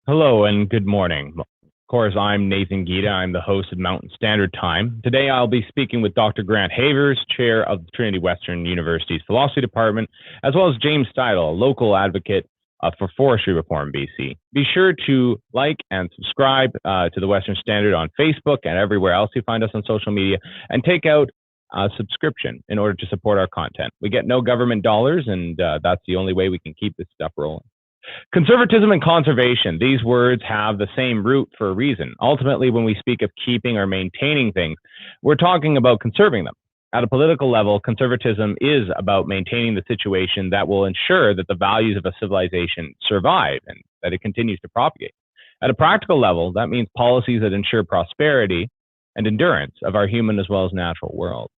Hello and good morning. Of course, I'm Nathan Gita. I'm the host of Mountain Standard Time. Today, I'll be speaking with Dr. Grant Havers, chair of Trinity Western University's Philosophy Department, as well as James Steidle, a local advocate for forestry reform in BC. Be sure to like and subscribe to the Western Standard on Facebook and everywhere else you find us on social media, and take out a subscription in order to support our content. We get no government dollars, and that's the only way we can keep this stuff rolling. Conservatism and conservation, these words have the same root for a reason. Ultimately, when we speak of keeping or maintaining things, we're talking about conserving them. At a political level, conservatism is about maintaining the situation that will ensure that the values of a civilization survive and that it continues to propagate. At a practical level, that means policies that ensure prosperity and endurance of our human as well as natural world.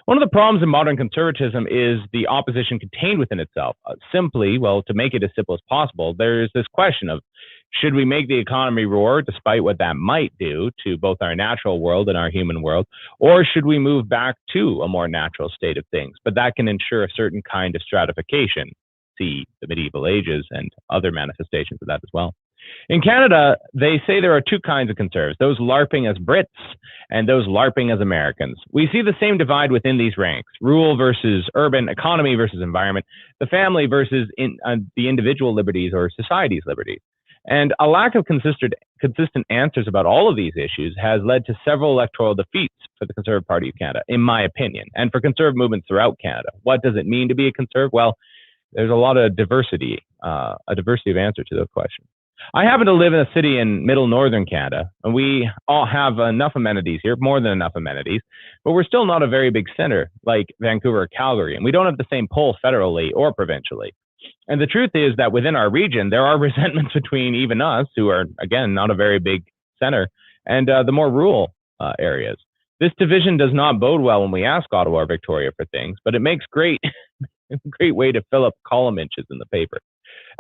One of the problems in modern conservatism is the opposition contained within itself. To make it as simple as possible, there's this question of, should we make the economy roar despite what that might do to both our natural world and our human world, or should we move back to a more natural state of things? But that can ensure a certain kind of stratification. See the medieval ages and other manifestations of that as well. In Canada, they say there are two kinds of conservatives, those LARPing as Brits and those LARPing as Americans. We see the same divide within these ranks: rural versus urban, economy versus environment, the family versus the individual liberties or society's liberties. And a lack of consistent answers about all of these issues has led to several electoral defeats for the Conservative Party of Canada, in my opinion, and for conservative movements throughout Canada. What does it mean to be a conservative? Well, there's a lot of diversity, a diversity of answer to those questions. I happen to live in a city in middle northern Canada, and we all have enough amenities here, more than enough amenities, but we're still not a very big center like Vancouver or Calgary, and we don't have the same pull federally or provincially. And the truth is that within our region, there are resentments between even us, who are, again, not a very big center, and the more rural areas. This division does not bode well when we ask Ottawa or Victoria for things, but it makes great way to fill up column inches in the paper.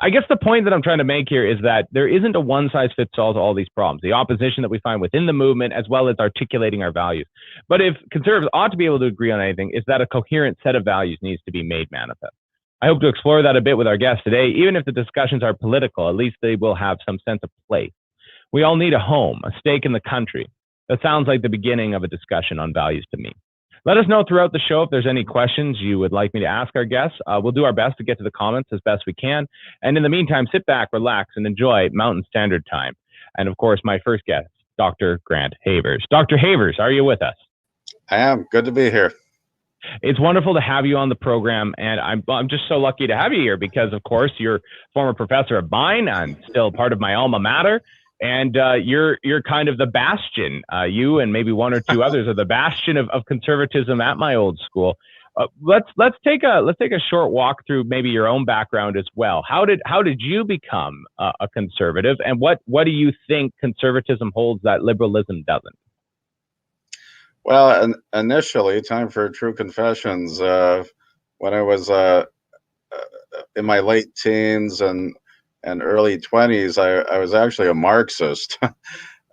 I guess the point that I'm trying to make here is that there isn't a one-size-fits-all to all these problems, the opposition that we find within the movement, as well as articulating our values. But if conservatives ought to be able to agree on anything, it's that a coherent set of values needs to be made manifest. I hope to explore that a bit with our guests today. Even if the discussions are political, at least they will have some sense of place. We all need a home, a stake in the country. That sounds like the beginning of a discussion on values to me. Let us know throughout the show if there's any questions you would like me to ask our guests. We'll do our best to get to the comments as best we can. And in the meantime, sit back, relax, and enjoy Mountain Standard Time. And of course, my first guest, Dr. Grant Havers. Dr. Havers, are you with us? I am. Good to be here. It's wonderful to have you on the program, and I'm just so lucky to have you here because, of course, you're a former professor of mine and still part of my alma mater. And you're kind of the bastion. You and maybe one or two others are the bastion of conservatism at my old school. Let's take a short walk through maybe your own background as well. How did you become a conservative, and what do you think conservatism holds that liberalism doesn't? Well, initially, time for true confessions. When I was in my late teens and early 20s, I was actually a Marxist,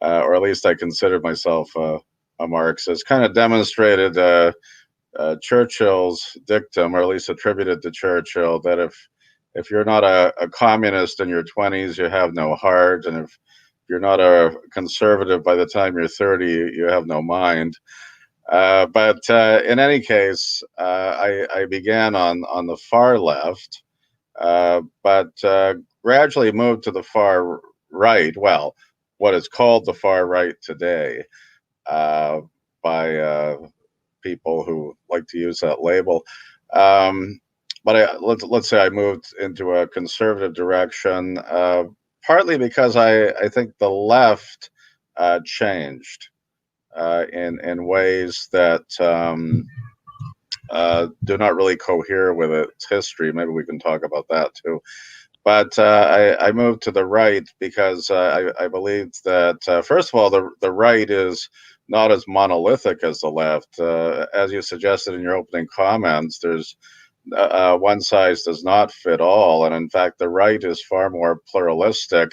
or at least I considered myself a Marxist. Kind of demonstrated Churchill's dictum, or at least attributed to Churchill, that if you're not a communist in your 20s, you have no heart, and if you're not a conservative by the time you're 30, you have no mind. But in any case, I began on the far left, but gradually moved to the far right. Well, what is called the far right today, by people who like to use that label. But let's say I moved into a conservative direction, partly because I think the left changed in ways that do not really cohere with its history. Maybe we can talk about that too. But I moved to the right because I believed that, first of all, the right is not as monolithic as the left. As you suggested in your opening comments, there's one size does not fit all. And in fact, the right is far more pluralistic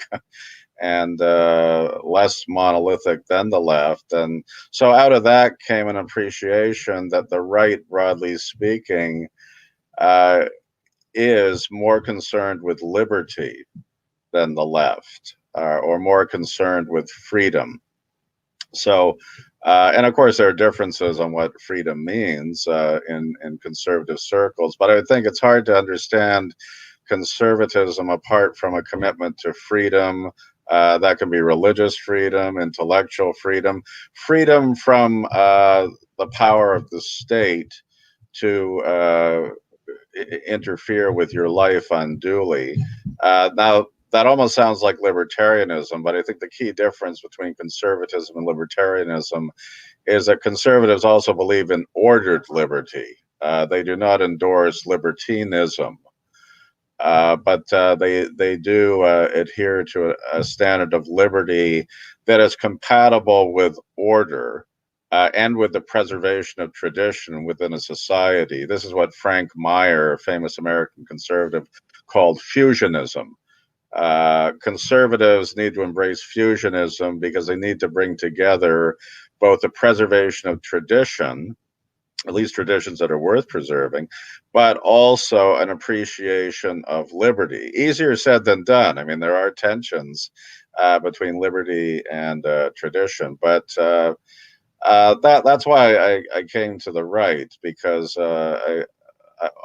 and less monolithic than the left. And so out of that came an appreciation that the right, broadly speaking, is more concerned with liberty than the left. or more concerned with freedom. So, and of course, there are differences on what freedom means in conservative circles, but I think it's hard to understand conservatism apart from a commitment to freedom. That can be religious freedom, intellectual freedom, freedom from the power of the state to interfere with your life unduly. Now, that almost sounds like libertarianism, but I think the key difference between conservatism and libertarianism is that conservatives also believe in ordered liberty. They do not endorse libertinism, but they do adhere to a standard of liberty that is compatible with order and with the preservation of tradition within a society. This is what Frank Meyer, a famous American conservative, called fusionism. Conservatives need to embrace fusionism because they need to bring together both the preservation of tradition, at least traditions that are worth preserving, but also an appreciation of liberty. Easier said than done. I mean, there are tensions between liberty and tradition, but that's why I came to the right, because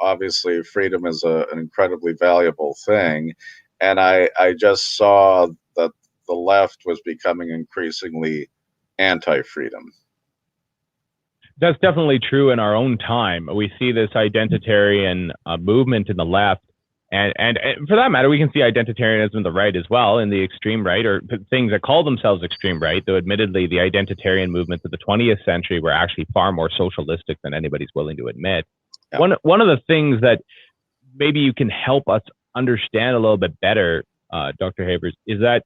obviously freedom is an incredibly valuable thing, and I just saw that the left was becoming increasingly anti-freedom. That's definitely true in our own time. We see this identitarian movement in the left, and for that matter, we can see identitarianism in the right as well, in the extreme right, or things that call themselves extreme right, though admittedly the identitarian movements of the 20th century were actually far more socialistic than anybody's willing to admit. Yeah. One of the things that maybe you can help us understand a little bit better, Dr. Havers, is that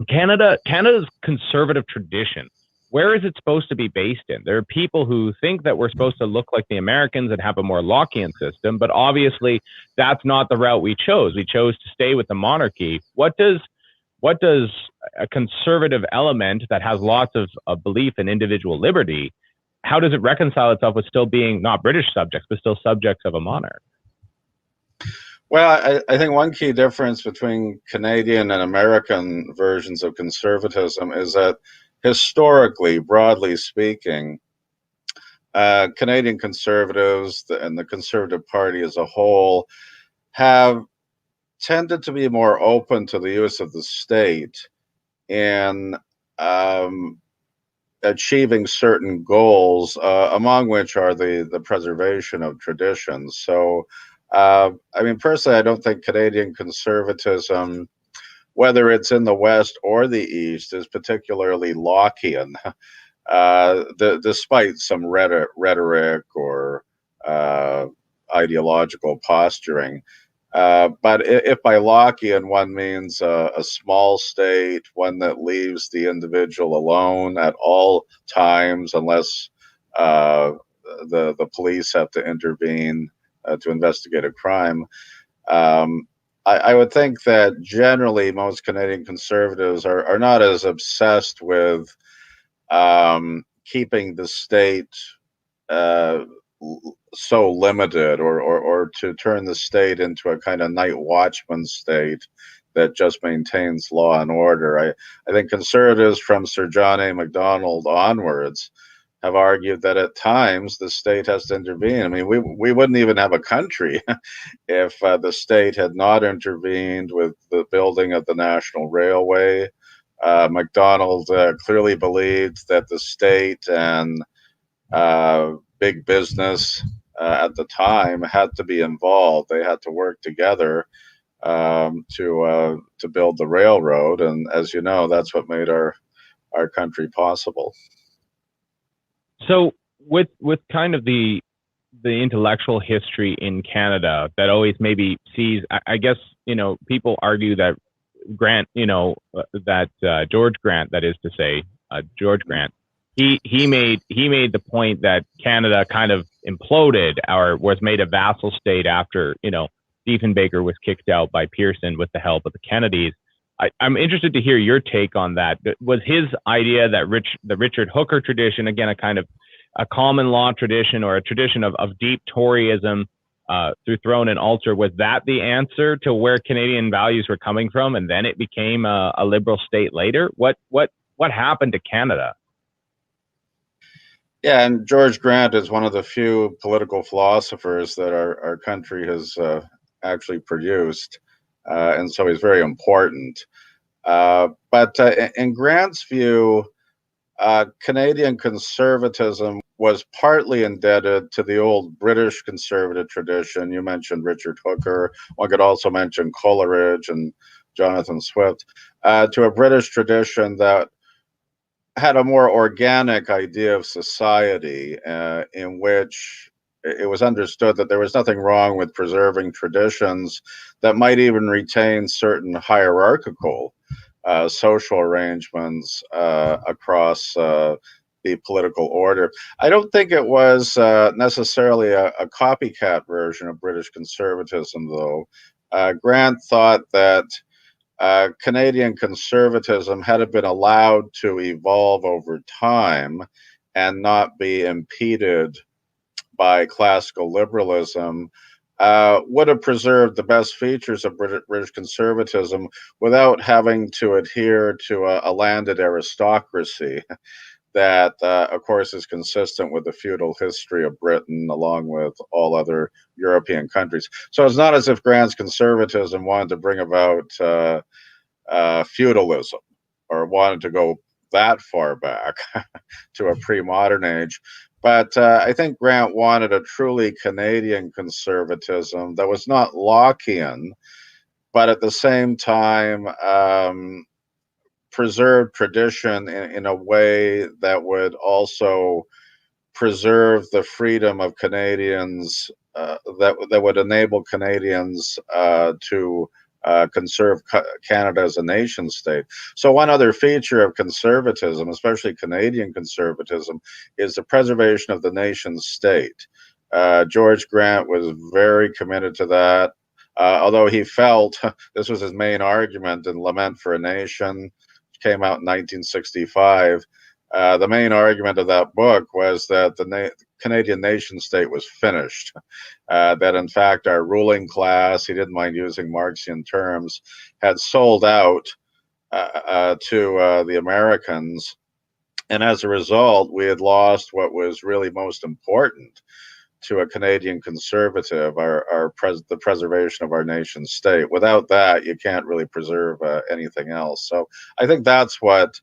Canada's conservative tradition, where is it supposed to be based in? There are people who think that we're supposed to look like the Americans and have a more Lockean system, but obviously that's not the route we chose. We chose to stay with the monarchy. What does a conservative element that has lots of belief in individual liberty, how does it reconcile itself with still being not British subjects, but still subjects of a monarch? Well, I think one key difference between Canadian and American versions of conservatism is that historically, broadly speaking, Canadian conservatives and the Conservative Party as a whole have tended to be more open to the use of the state in achieving certain goals, among which are the preservation of traditions. So, I mean, personally, I don't think Canadian conservatism, whether it's in the West or the East, is particularly Lockean, despite some rhetoric or ideological posturing. But if by Lockean one means a small state, one that leaves the individual alone at all times, unless the police have to intervene to investigate a crime, I would think that generally most Canadian conservatives are not as obsessed with keeping the state so limited, or to turn the state into a kind of night watchman state that just maintains law and order. I think conservatives from Sir John A. Macdonald onwards have argued that at times the state has to intervene. I mean, we wouldn't even have a country if the state had not intervened with the building of the National Railway. Macdonald clearly believed that the state and big business at the time had to be involved. They had to work together to build the railroad, and as you know, that's what made our country possible. So, with kind of the intellectual history in Canada that always maybe sees, I guess, people argue that Grant, George Grant, that is to say, George Grant, he made the point that Canada kind of imploded or was made a vassal state after, Diefenbaker was kicked out by Pearson with the help of the Kennedys. I'm interested to hear your take on that. Was his idea that the Richard Hooker tradition, again, a kind of a common law tradition or a tradition of deep Toryism, through throne and altar. Was that the answer to where Canadian values were coming from, and then it became a liberal state later? What happened to Canada? Yeah, and George Grant is one of the few political philosophers that our country has actually produced, and so he's very important. But in Grant's view, Canadian conservatism was partly indebted to the old British conservative tradition. You mentioned Richard Hooker. One could also mention Coleridge and Jonathan Swift, to a British tradition that had a more organic idea of society, in which it was understood that there was nothing wrong with preserving traditions that might even retain certain hierarchical social arrangements across the political order. I don't think it was necessarily a copycat version of British conservatism, though. Grant thought that Canadian conservatism, had it been allowed to evolve over time and not be impeded by classical liberalism, would have preserved the best features of British conservatism without having to adhere to a landed aristocracy that, of course, is consistent with the feudal history of Britain, along with all other European countries. So it's not as if Grant's conservatism wanted to bring about feudalism or wanted to go that far back to a pre-modern age. But I think Grant wanted a truly Canadian conservatism that was not Lockean, but at the same time preserved tradition in a way that would also preserve the freedom of Canadians, that would enable Canadians to conserve Canada as a nation state. So one other feature of conservatism, especially Canadian conservatism, is the preservation of the nation state. George Grant was very committed to that, although he felt this was his main argument in Lament for a Nation, which came out in 1965. The main argument of that book was that the Canadian nation state was finished, that in fact our ruling class, he didn't mind using Marxian terms, had sold out to the Americans. And as a result, we had lost what was really most important to a Canadian conservative, the preservation of our nation state. Without that, you can't really preserve anything else. So I think that's what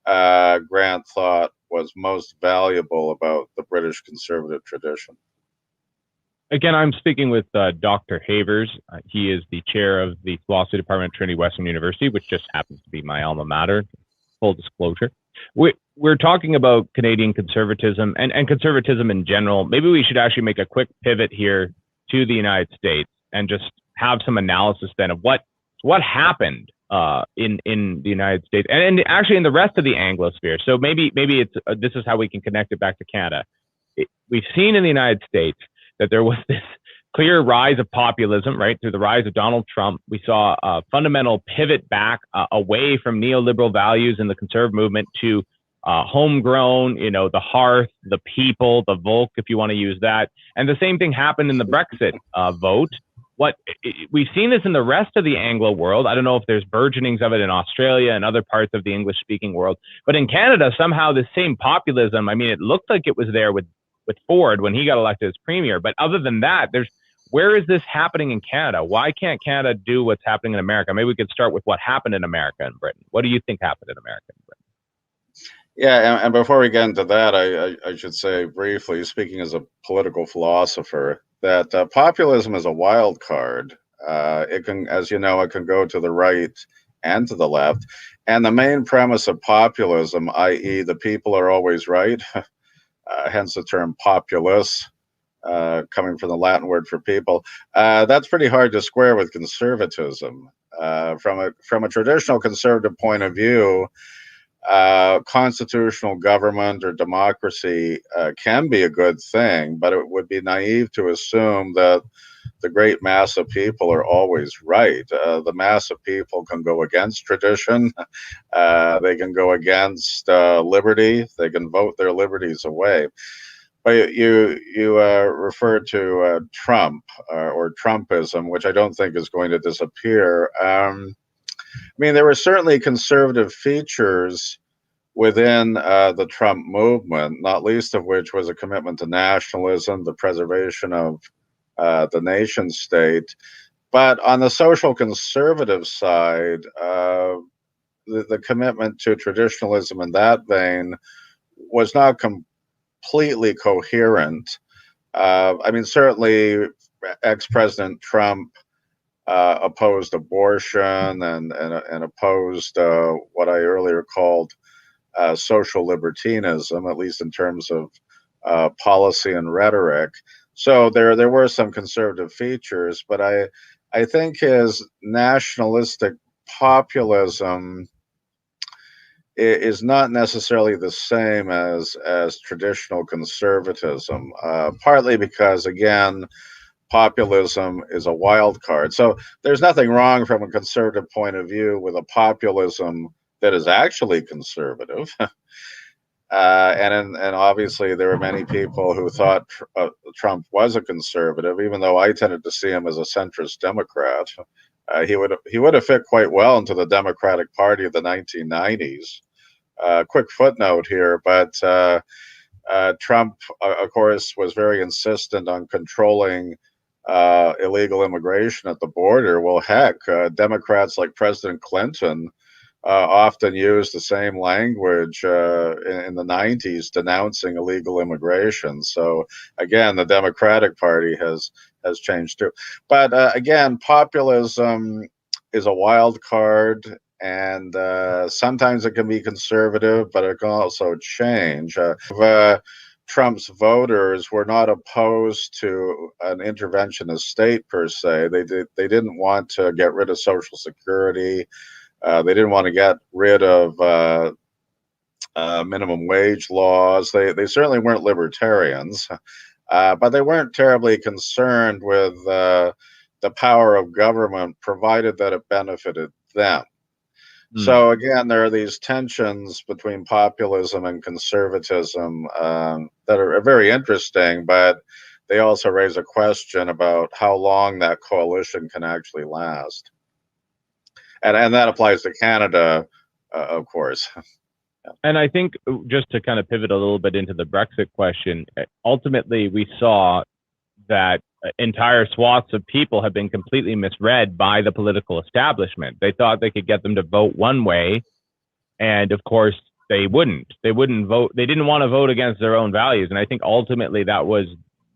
Grant thought was most valuable about the British conservative tradition. Again, I'm speaking with Dr. Havers. He is the chair of the philosophy department at Trinity Western University, which just happens to be my alma mater, full disclosure. We're talking about Canadian conservatism and conservatism in general. Maybe we should actually make a quick pivot here to the United States and just have some analysis then of what happened in the United States and actually in the rest of the Anglosphere. So maybe it's this is how we can connect it back to Canada. We've seen in the United States that there was this clear rise of populism, right? Through the rise of Donald Trump, we saw a fundamental pivot back away from neoliberal values in the conservative movement to homegrown, the hearth, the people, the Volk, if you want to use that. And the same thing happened in the Brexit vote. We've seen this in the rest of the Anglo world. I don't know if there's burgeonings of it in Australia and other parts of the English-speaking world. But in Canada, somehow the same populism, I mean, it looked like it was there with Ford when he got elected as premier. But other than that, where is this happening in Canada? Why can't Canada do what's happening in America? Maybe we could start with what happened in America and Britain. What do you think happened in America and Britain? Yeah, and before we get into that, I should say briefly, speaking as a political philosopher, that populism is a wild card. It can, as you know, it can go to the right and to the left. And the main premise of populism, i.e. the people are always right, hence the term populace, coming from the Latin word for people, that's pretty hard to square with conservatism. From a traditional conservative point of view, constitutional government or democracy can be a good thing, but it would be naive to assume that the great mass of people are always right. The mass of people can go against tradition. They can go against liberty. They can vote their liberties away. But you referred to Trump or Trumpism, which I don't think is going to disappear. I mean, there were certainly conservative features within the Trump movement, not least of which was a commitment to nationalism, the preservation of the nation state. But on the social conservative side, the commitment to traditionalism in that vein was not completely coherent. I mean, certainly ex-President Trump opposed abortion and opposed what I earlier called social libertinism, at least in terms of policy and rhetoric. So there were some conservative features, but I think his nationalistic populism is not necessarily the same as traditional conservatism. Partly because, again, populism is a wild card. So there's nothing wrong from a conservative point of view with a populism that is actually conservative. And obviously there are many people who thought Trump was a conservative, even though I tended to see him as a centrist Democrat. He would have fit quite well into the Democratic Party of the 1990s. Quick footnote here, but Trump, of course, was very insistent on controlling illegal immigration at the border. Well, heck, Democrats like President Clinton often used the same language in the 90s denouncing illegal immigration. So again, the Democratic Party has changed too. But again, populism is a wild card, and sometimes it can be conservative, but it can also change. Trump's voters were not opposed to an interventionist state per se. They didn't want to get rid of Social Security. They didn't want to get rid of minimum wage laws. They certainly weren't libertarians, but they weren't terribly concerned with the power of government, provided that it benefited them. So again, there are these tensions between populism and conservatism that are very interesting, but they also raise a question about how long that coalition can actually last. And that applies to Canada, of course. And I think just to kind of pivot a little bit into the Brexit question, ultimately we saw that entire swaths of people have been completely misread by the political establishment. They thought they could get them to vote one way, and of course they wouldn't. They wouldn't vote. They didn't want to vote against their own values, and I think ultimately that was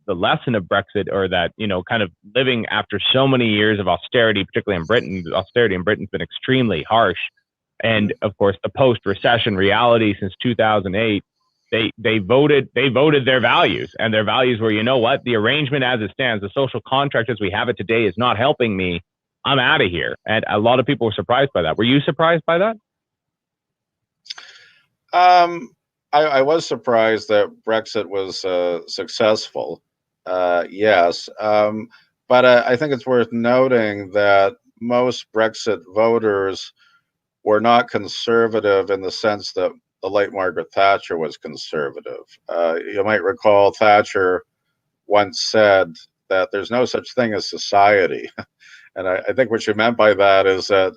the lesson of Brexit, or that, you know, kind of living after so many years of austerity, particularly in Britain. Austerity in Britain's been extremely harsh, and of course the post-recession reality since 2008. They voted their values, and their values were, you know what, the arrangement as it stands, the social contract as we have it today is not helping me. I'm out of here. And a lot of people were surprised by that. Were you surprised by that? I was surprised that Brexit was successful. Yes, but I think it's worth noting that most Brexit voters were not conservative in the sense that the late Margaret Thatcher was conservative. You might recall Thatcher once said that there's no such thing as society. And I think what she meant by that is that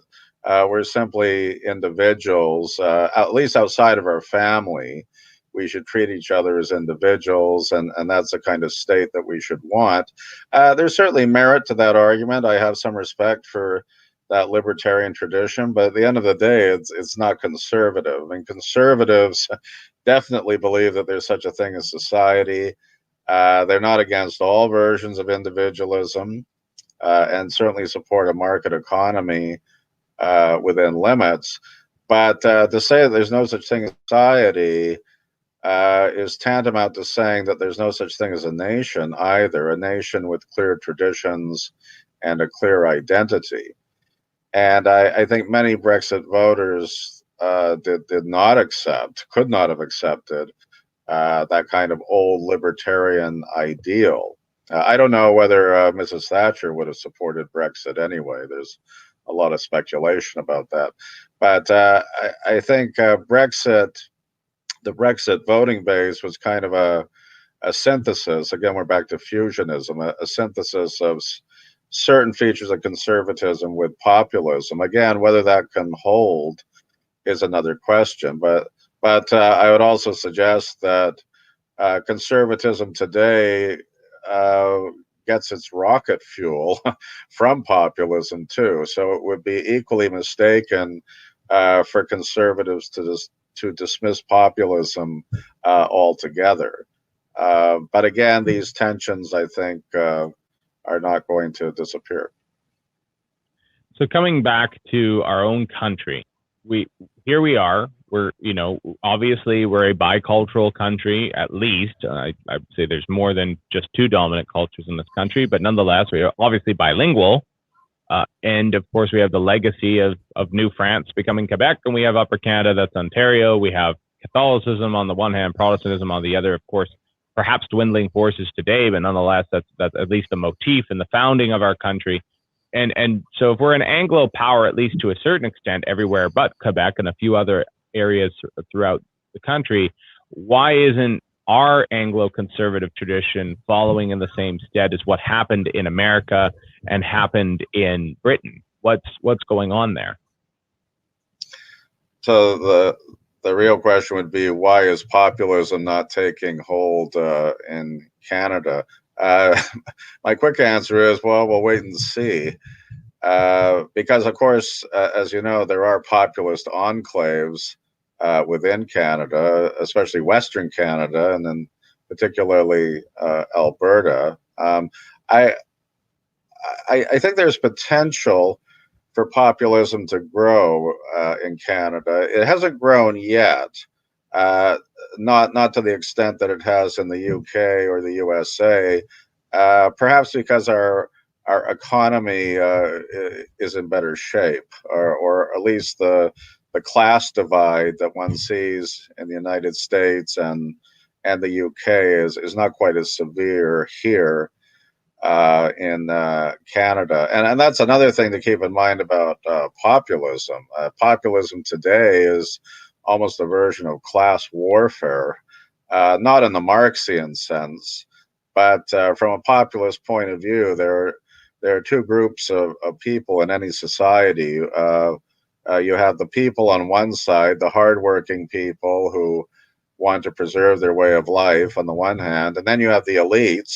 we're simply individuals, at least outside of our family. We should treat each other as individuals, and that's the kind of state that we should want. There's certainly merit to that argument. I have some respect for that libertarian tradition, but at the end of the day, it's not conservative. And conservatives definitely believe that there's such a thing as society. They're not against all versions of individualism, and certainly support a market economy within limits. But to say that there's no such thing as society is tantamount to saying that there's no such thing as a nation either, a nation with clear traditions and a clear identity. And I think many Brexit voters did not accept, could not have accepted that kind of old libertarian ideal. I don't know whether Mrs. Thatcher would have supported Brexit anyway. There's a lot of speculation about that. But I think the Brexit voting base was kind of a synthesis. Again, we're back to fusionism, a synthesis of certain features of conservatism with populism. Again, whether that can hold is another question. But I would also suggest that conservatism today uh, gets its rocket fuel from populism too. So it would be equally mistaken for conservatives to dismiss populism altogether. But again, these tensions, I think, are not going to disappear. So coming back to our own country, here we are. We're, obviously we're a bicultural country, at least. I'd say there's more than just two dominant cultures in this country, but nonetheless, we are obviously bilingual. And of course, we have the legacy of New France becoming Quebec, and we have Upper Canada, that's Ontario. We have Catholicism on the one hand, Protestantism on the other. Of course, perhaps dwindling forces today, but nonetheless, that's at least a motif in the founding of our country. And so if we're an Anglo power, at least to a certain extent, everywhere but Quebec and a few other areas throughout the country, why isn't our Anglo conservative tradition following in the same stead as what happened in America and happened in Britain? What's going on there? So the real question would be, why is populism not taking hold in Canada? My quick answer is, well, we'll wait and see. Because, of course, as you know, there are populist enclaves within Canada, especially Western Canada, and then particularly Alberta. I, I think there's potential for populism to grow in Canada. It hasn't grown yet, uh, not to the extent that it has in the UK or the USA. Perhaps because our economy is in better shape, or at least the class divide that one sees in the United States and the UK is not quite as severe here in Canada. And that's another thing to keep in mind about populism. Populism today is almost a version of class warfare, not in the Marxian sense, but from a populist point of view, there are two groups of people in any society. You have the people on one side, the hardworking people who want to preserve their way of life on the one hand, and then you have the elites,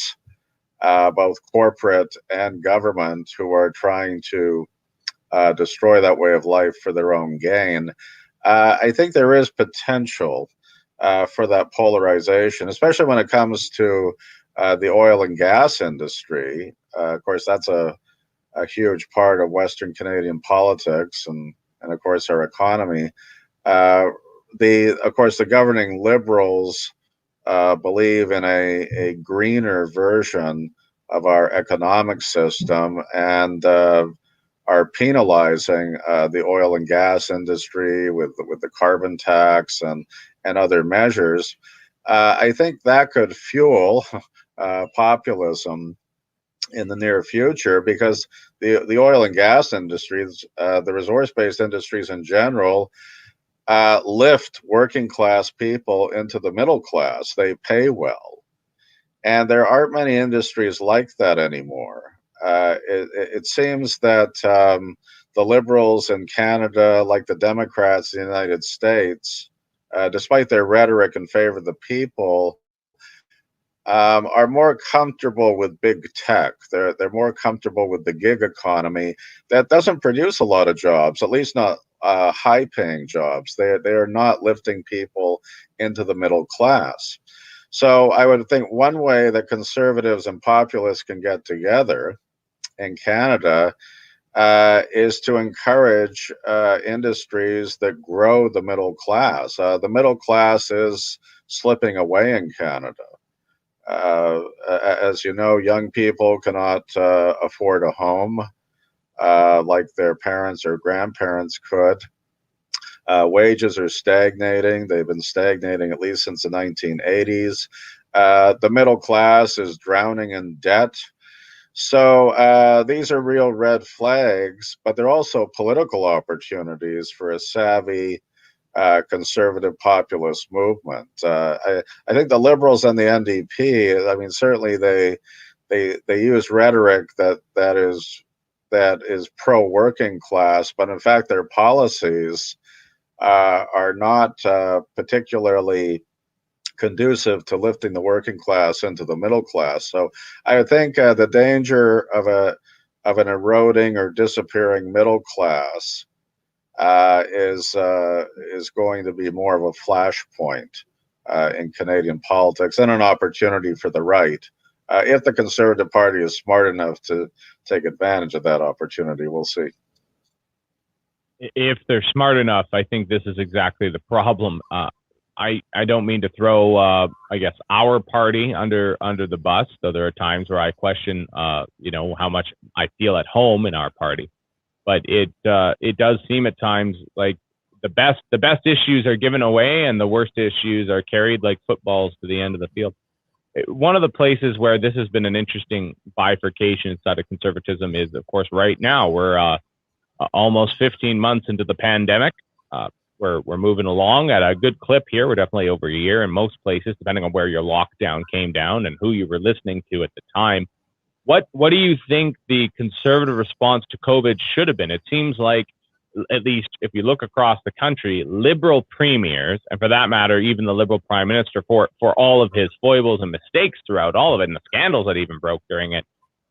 both corporate and government, who are trying to destroy that way of life for their own gain. I think there is potential for that polarization, especially when it comes to the oil and gas industry. Of course, that's a huge part of Western Canadian politics and of course, our economy. Of course, the governing Liberals believe in a greener version of our economic system and are penalizing the oil and gas industry with the carbon tax and other measures. I think that could fuel populism in the near future, because the oil and gas industries, the resource-based industries in general, lift working class people into the middle class. They pay well. And there aren't many industries like that anymore. It seems that the Liberals in Canada, like the Democrats in the United States, despite their rhetoric in favor of the people, are more comfortable with big tech. They're more comfortable with the gig economy that doesn't produce a lot of jobs, at least not high-paying jobs. They are not lifting people into the middle class. So I would think one way that conservatives and populists can get together in Canada is to encourage industries that grow the middle class. The middle class is slipping away in Canada. As you know, young people cannot afford a home like their parents or grandparents could. Wages are stagnating. They've been stagnating at least since the 1980s. The middle class is drowning in debt. So these are real red flags, but they're also political opportunities for a savvy conservative populist movement. I think the Liberals and the NDP, I mean, certainly they use rhetoric that is pro working class, but in fact their policies are not particularly conducive to lifting the working class into the middle class. So I would think the danger of an eroding or disappearing middle class is going to be more of a flashpoint in Canadian politics and an opportunity for the right. If the Conservative Party is smart enough to take advantage of that opportunity, we'll see. If they're smart enough, I think this is exactly the problem. I don't mean to throw, I guess, our party under the bus, though there are times where I question, how much I feel at home in our party. But it does seem at times like the best issues are given away and the worst issues are carried like footballs to the end of the field. One of the places where this has been an interesting bifurcation inside of conservatism is, of course, right now we're almost 15 months into the pandemic. We're moving along at a good clip here. We're definitely over a year in most places, depending on where your lockdown came down and who you were listening to at the time. What do you think the conservative response to COVID should have been? It seems like, at least if you look across the country, Liberal premiers, and for that matter, even the Liberal Prime Minister, for all of his foibles and mistakes throughout all of it, and the scandals that even broke during it,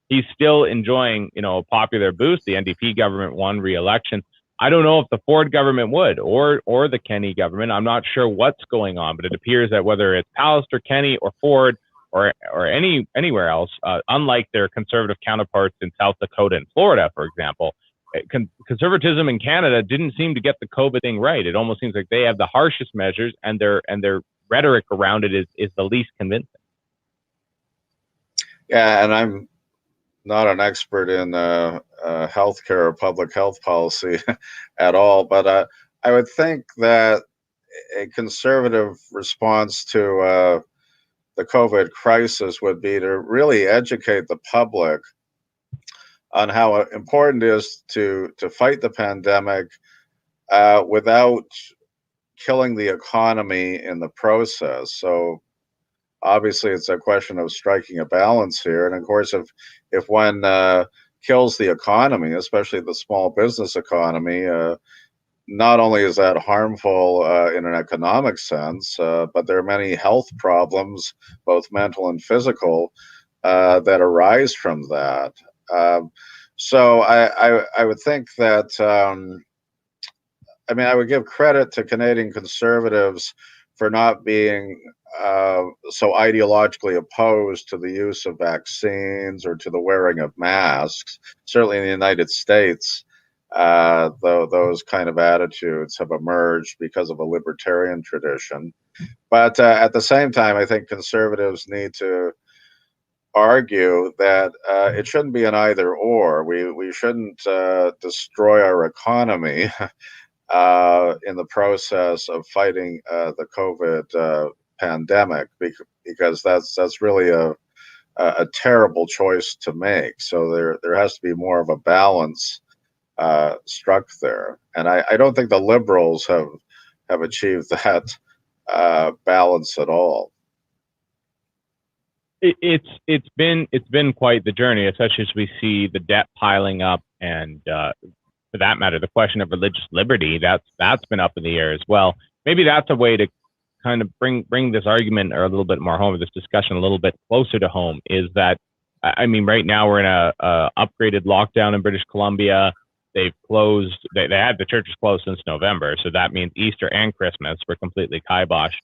he's still enjoying, a popular boost. The NDP government won re-election. I don't know if the Ford government would, or the Kenney government. I'm not sure what's going on, but it appears that whether it's Pallister, Kenney, or Ford, or anywhere else, unlike their conservative counterparts in South Dakota and Florida, for example, conservatism in Canada didn't seem to get the COVID thing right. It almost seems like they have the harshest measures, and their rhetoric around it is the least convincing. Yeah, and I'm not an expert in healthcare or public health policy at all, but I would think that a conservative response to the COVID crisis would be to really educate the public on how important it is to fight the pandemic without killing the economy in the process. So obviously it's a question of striking a balance here. And of course, if one kills the economy, especially the small business economy, not only is that harmful in an economic sense, but there are many health problems, both mental and physical, that arise from that. So I would think that, I would give credit to Canadian Conservatives for not being so ideologically opposed to the use of vaccines or to the wearing of masks. Certainly in the United States, though those kind of attitudes have emerged because of a libertarian tradition. But at the same time, I think conservatives need to argue that it shouldn't be an either or. We shouldn't destroy our economy in the process of fighting the COVID pandemic, because that's really a terrible choice to make. So there has to be more of a balance struck there, and I don't think the Liberals have achieved that balance at all. It's been quite the journey, especially as we see the debt piling up, and for that matter, the question of religious liberty that's been up in the air as well. Maybe that's a way to kind of bring this argument or a little bit more home, or this discussion a little bit closer to home. Is that, right now we're in a upgraded lockdown in British Columbia. They've closed. They had the churches closed since November, so that means Easter and Christmas were completely kiboshed.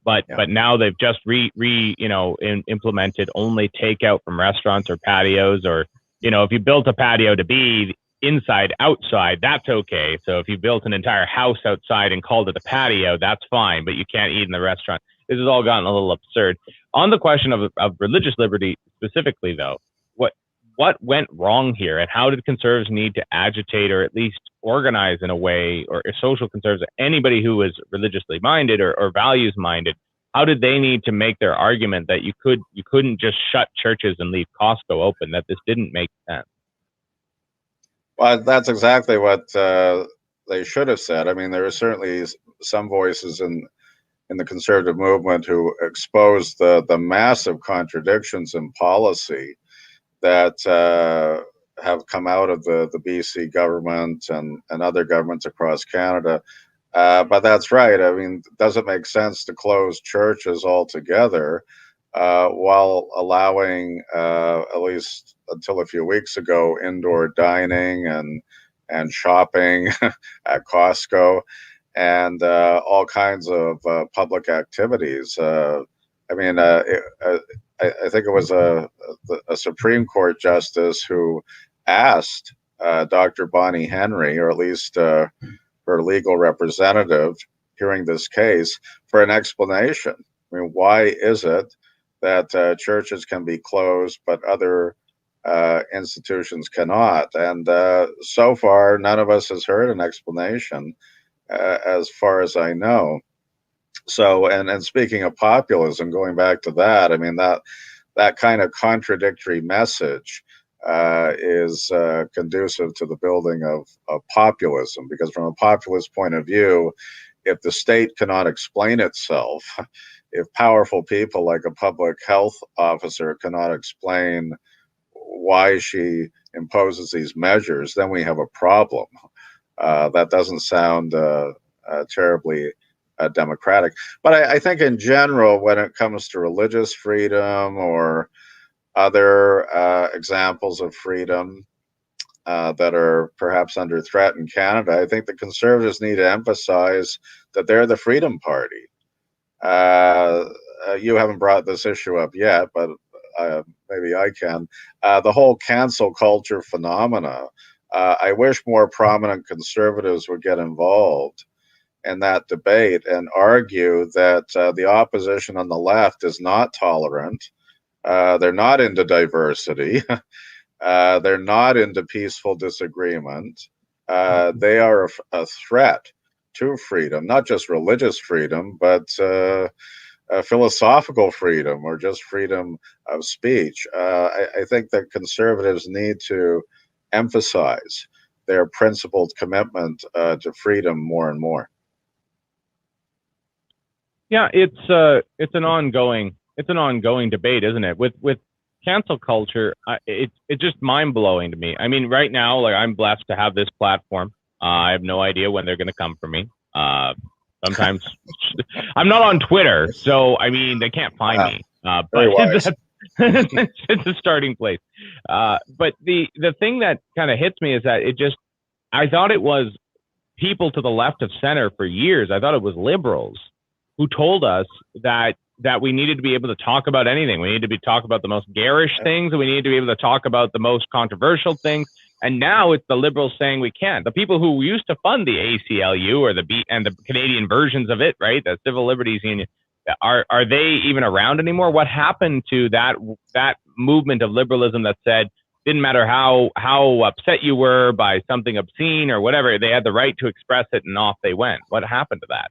But now they've just implemented only takeout from restaurants or patios, or if you built a patio to be inside outside, that's okay. So if you built an entire house outside and called it a patio, that's fine, but you can't eat in the restaurant. This has all gotten a little absurd. On the question of religious liberty specifically, though, what went wrong here, and how did conservatives need to agitate or at least organize in a way, or social conservatives, anybody who was religiously minded or values minded, how did they need to make their argument that you couldn't just shut churches and leave Costco open, that this didn't make sense? Well, that's exactly what they should have said. I mean, there are certainly some voices in the conservative movement who exposed the massive contradictions in policy that have come out of the BC government and other governments across Canada. But that's right. I mean, does it make sense to close churches altogether while allowing, at least until a few weeks ago, indoor dining and shopping at Costco and all kinds of public activities? I mean, I think it was a Supreme Court justice who asked Dr. Bonnie Henry, or at least her legal representative hearing this case, for an explanation. I mean, why is it that churches can be closed but other institutions cannot? And so far, none of us has heard an explanation, as far as I know. So, and speaking of populism, going back to that, I mean, that kind of contradictory message is conducive to the building of populism, because from a populist point of view, if the state cannot explain itself, if powerful people like a public health officer cannot explain why she imposes these measures, then we have a problem. That doesn't sound terribly democratic. But I think in general, when it comes to religious freedom or other examples of freedom that are perhaps under threat in Canada, I think the Conservatives need to emphasize that they're the Freedom Party. You haven't brought this issue up yet, but maybe I can. The whole cancel culture phenomena. I wish more prominent Conservatives would get involved in that debate and argue that the opposition on the left is not tolerant. They're not into diversity. They're not into peaceful disagreement. They are a threat to freedom, not just religious freedom, but philosophical freedom or just freedom of speech. I think that Conservatives need to emphasize their principled commitment to freedom more and more. Yeah, it's an ongoing debate, isn't it? With cancel culture, it's just mind blowing to me. I mean, right now, like, I'm blessed to have this platform. I have no idea when they're going to come for me. Sometimes I'm not on Twitter, so I mean they can't find me. But it's a starting place. But the thing that kind of hits me is that I thought it was people to the left of center for years. I thought it was liberals who told us that we needed to be able to talk about anything. We needed to talk about the most garish things, and we needed to be able to talk about the most controversial things. And now it's the liberals saying we can't. The people who used to fund the ACLU or the Canadian versions of it, right, the Civil Liberties Union, are they even around anymore? What happened to that movement of liberalism that said didn't matter how upset you were by something obscene or whatever, they had the right to express it, and off they went? What happened to that?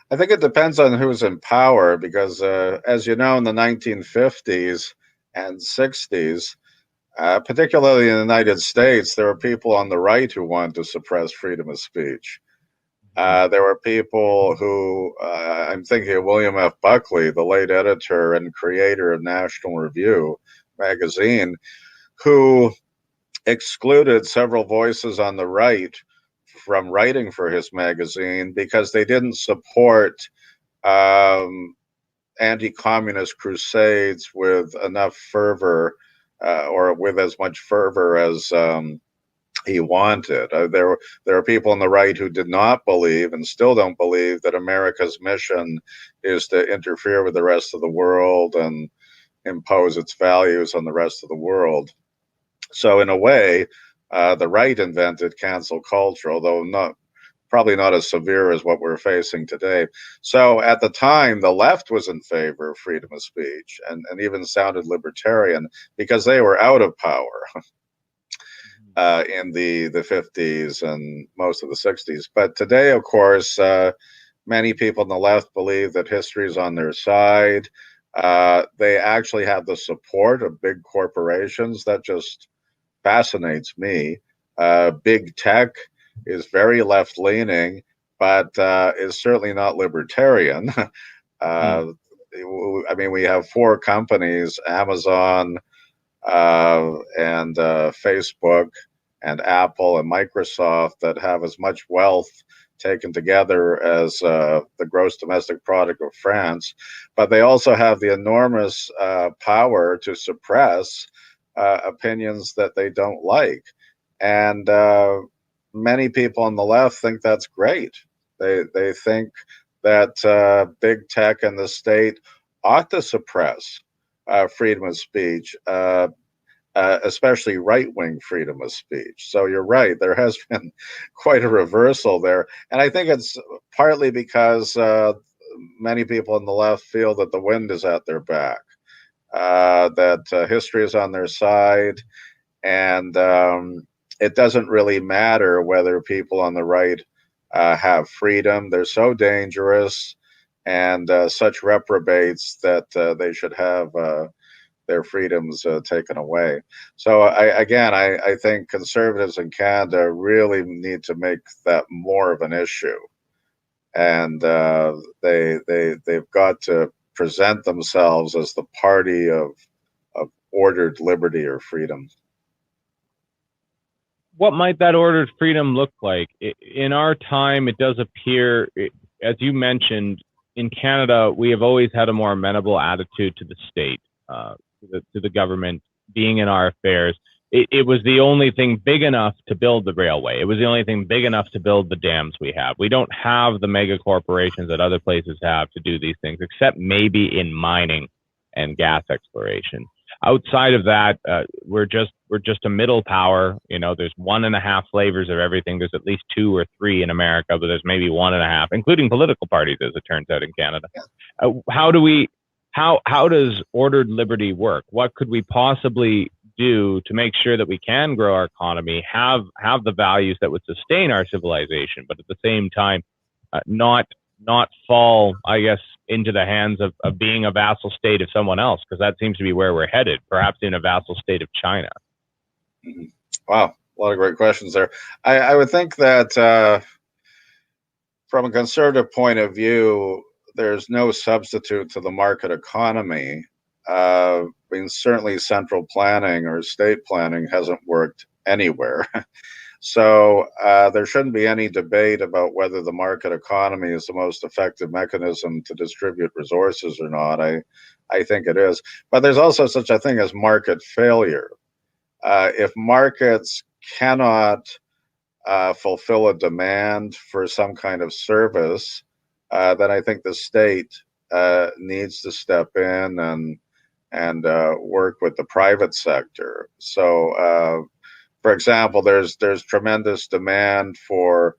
I think it depends on who's in power, because as you know, in the 1950s and 60s, particularly in the United States, there were people on the right who wanted to suppress freedom of speech. There were people who, I'm thinking of William F. Buckley, the late editor and creator of National Review magazine, who excluded several voices on the right from writing for his magazine because they didn't support anti-communist crusades with enough fervor or with as much fervor as he wanted. There are people on the right who did not believe and still don't believe that America's mission is to interfere with the rest of the world and impose its values on the rest of the world. So in a way, the right invented cancel culture, although probably not as severe as what we're facing today. So at the time, the left was in favor of freedom of speech and even sounded libertarian because they were out of power in the 50s and most of the 60s. But today, of course, many people on the left believe that history is on their side. They actually have the support of big corporations. That just fascinates me. Big tech is very left-leaning, but is certainly not libertarian. Mm. I mean, we have four companies, Amazon, and Facebook and Apple and Microsoft, that have as much wealth taken together as the gross domestic product of France, but they also have the enormous power to suppress opinions that they don't like. And many people on the left think that's great. They think that big tech and the state ought to suppress freedom of speech, especially right-wing freedom of speech. So you're right, there has been quite a reversal there. And I think it's partly because many people on the left feel that the wind is at their back, that history is on their side, and it doesn't really matter whether people on the right have freedom. They're so dangerous and such reprobates that they should have their freedoms taken away. So I think conservatives in Canada really need to make that more of an issue, and they've got to present themselves as the party of ordered liberty or freedom. What might that ordered freedom look like? In our time, it does appear, as you mentioned, in Canada, we have always had a more amenable attitude to the state, to the government being in our affairs. It was the only thing big enough to build the railway. It was the only thing big enough to build the dams we have. We don't have the mega corporations that other places have to do these things, except maybe in mining and gas exploration. Outside of that, we're just a middle power. You know, there's 1.5 flavors of everything. There's at least 2 or 3 in America, but there's maybe 1.5, including political parties, as it turns out in Canada. How does ordered liberty work? What could we possibly do to make sure that we can grow our economy, have the values that would sustain our civilization, but at the same time, not fall, I guess, into the hands of being a vassal state of someone else, because that seems to be where we're headed, perhaps in a vassal state of China. Wow, a lot of great questions there. I would think that from a conservative point of view, there's no substitute to the market economy. I mean, certainly central planning or state planning hasn't worked anywhere. So there shouldn't be any debate about whether the market economy is the most effective mechanism to distribute resources or not. I think it is. But there's also such a thing as market failure. If markets cannot fulfill a demand for some kind of service, then I think the state needs to step in and work with the private sector. So for example, there's tremendous demand for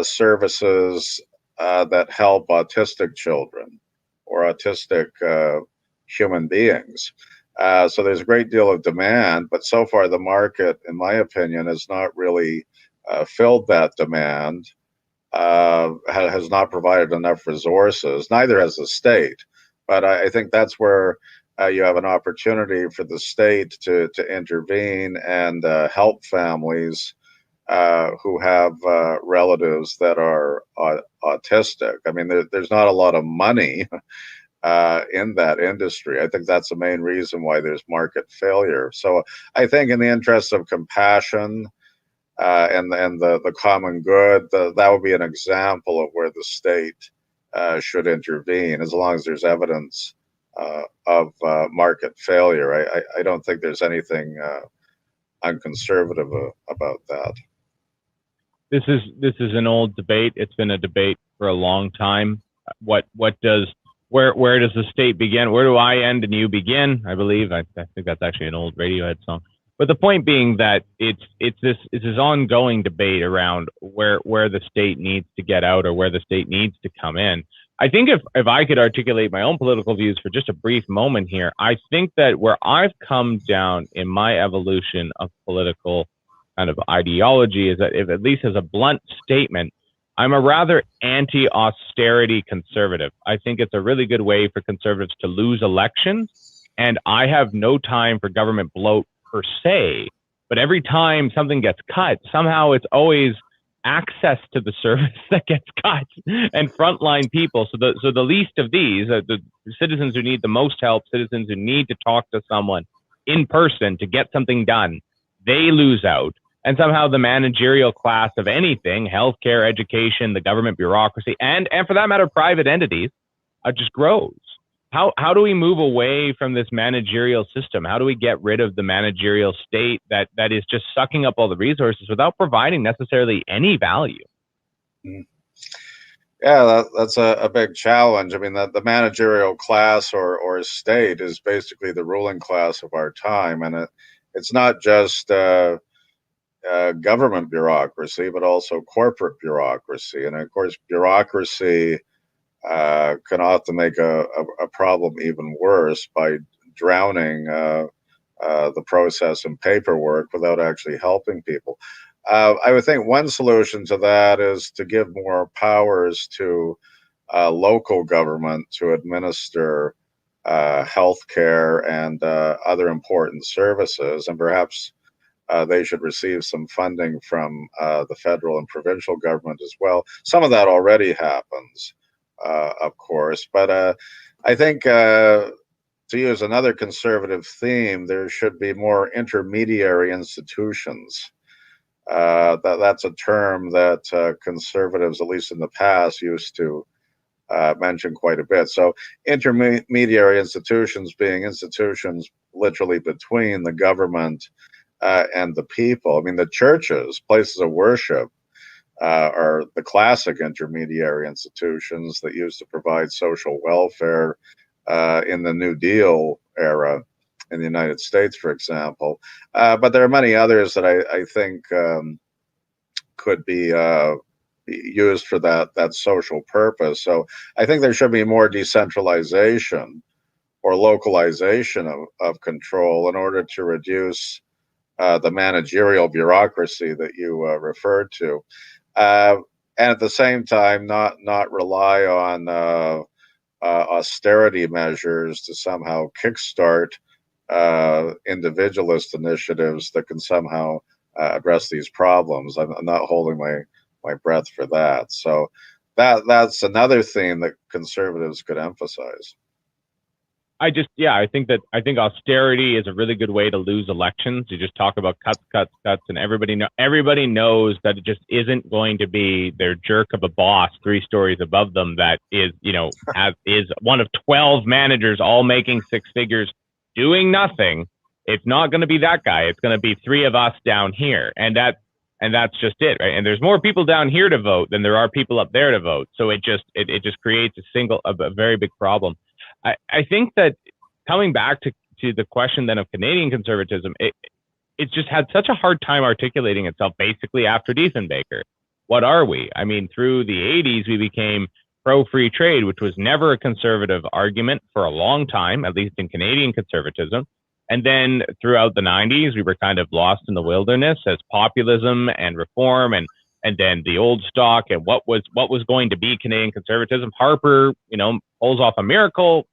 services that help autistic children or autistic human beings. So there's a great deal of demand, but so far the market, in my opinion, has not really filled that demand, has not provided enough resources. Neither has the state. But I think that's where you have an opportunity for the state to intervene and help families who have relatives that are autistic. I mean, there's not a lot of money in that industry. I think that's the main reason why there's market failure. So I think in the interest of compassion and the common good, that would be an example of where the state should intervene, as long as there's evidence of market failure. I don't think there's anything unconservative about that. This is an old debate. It's been a debate for a long time. Where does the state begin? Where do I end and you begin? I believe. I think that's actually an old Radiohead song. But the point being that it's this ongoing debate around where the state needs to get out or where the state needs to come in. I think if I could articulate my own political views for just a brief moment here, I think that where I've come down in my evolution of political kind of ideology is that, if at least as a blunt statement, I'm a rather anti-austerity conservative. I think it's a really good way for conservatives to lose elections, and I have no time for government bloat per se. But every time something gets cut, somehow it's always access to the service that gets cut, and frontline people. So the least of these, the citizens who need the most help, citizens who need to talk to someone in person to get something done, they lose out. And somehow the managerial class of anything, healthcare, education, the government bureaucracy, and for that matter, private entities, just grows. How do we move away from this managerial system? How do we get rid of the managerial state that is just sucking up all the resources without providing necessarily any value? Yeah, that's a big challenge. I mean, the managerial class or state is basically the ruling class of our time, and it's not just government bureaucracy, but also corporate bureaucracy. And of course, bureaucracy can often make a problem even worse by drowning the process in paperwork without actually helping people. I would think one solution to that is to give more powers to local government to administer healthcare and other important services, and perhaps they should receive some funding from the federal and provincial government as well. Some of that already happens, of course, but I think to use another conservative theme, there should be more intermediary institutions. That's a term that conservatives, at least in the past, used to mention quite a bit. So intermediary institutions being institutions literally between the government and the people. I mean, the churches, places of worship, are the classic intermediary institutions that used to provide social welfare in the New Deal era in the United States, for example. But there are many others that I think could be used for that social purpose. So I think there should be more decentralization or localization of control in order to reduce the managerial bureaucracy that you referred to, and at the same time not rely on austerity measures to somehow kickstart individualist initiatives that can somehow address these problems. I'm not holding my breath for that. So that's another theme that conservatives could emphasize. I think austerity is a really good way to lose elections. You just talk about cuts, and everybody knows that it just isn't going to be their jerk of a boss 3 stories above them that is is one of 12 managers all making 6 figures doing nothing. It's not going to be that guy. It's going to be 3 of us down here, and that's just it, right? And there's more people down here to vote than there are people up there to vote. So it just creates a very big problem. I think that coming back to the question then of Canadian conservatism, it's just had such a hard time articulating itself basically after Diefenbaker. What are we? I mean, through the 80s, we became pro-free trade, which was never a conservative argument for a long time, at least in Canadian conservatism. And then throughout the 90s, we were kind of lost in the wilderness as populism and reform and then the old stock and what was going to be Canadian conservatism. Harper, pulls off a miracle,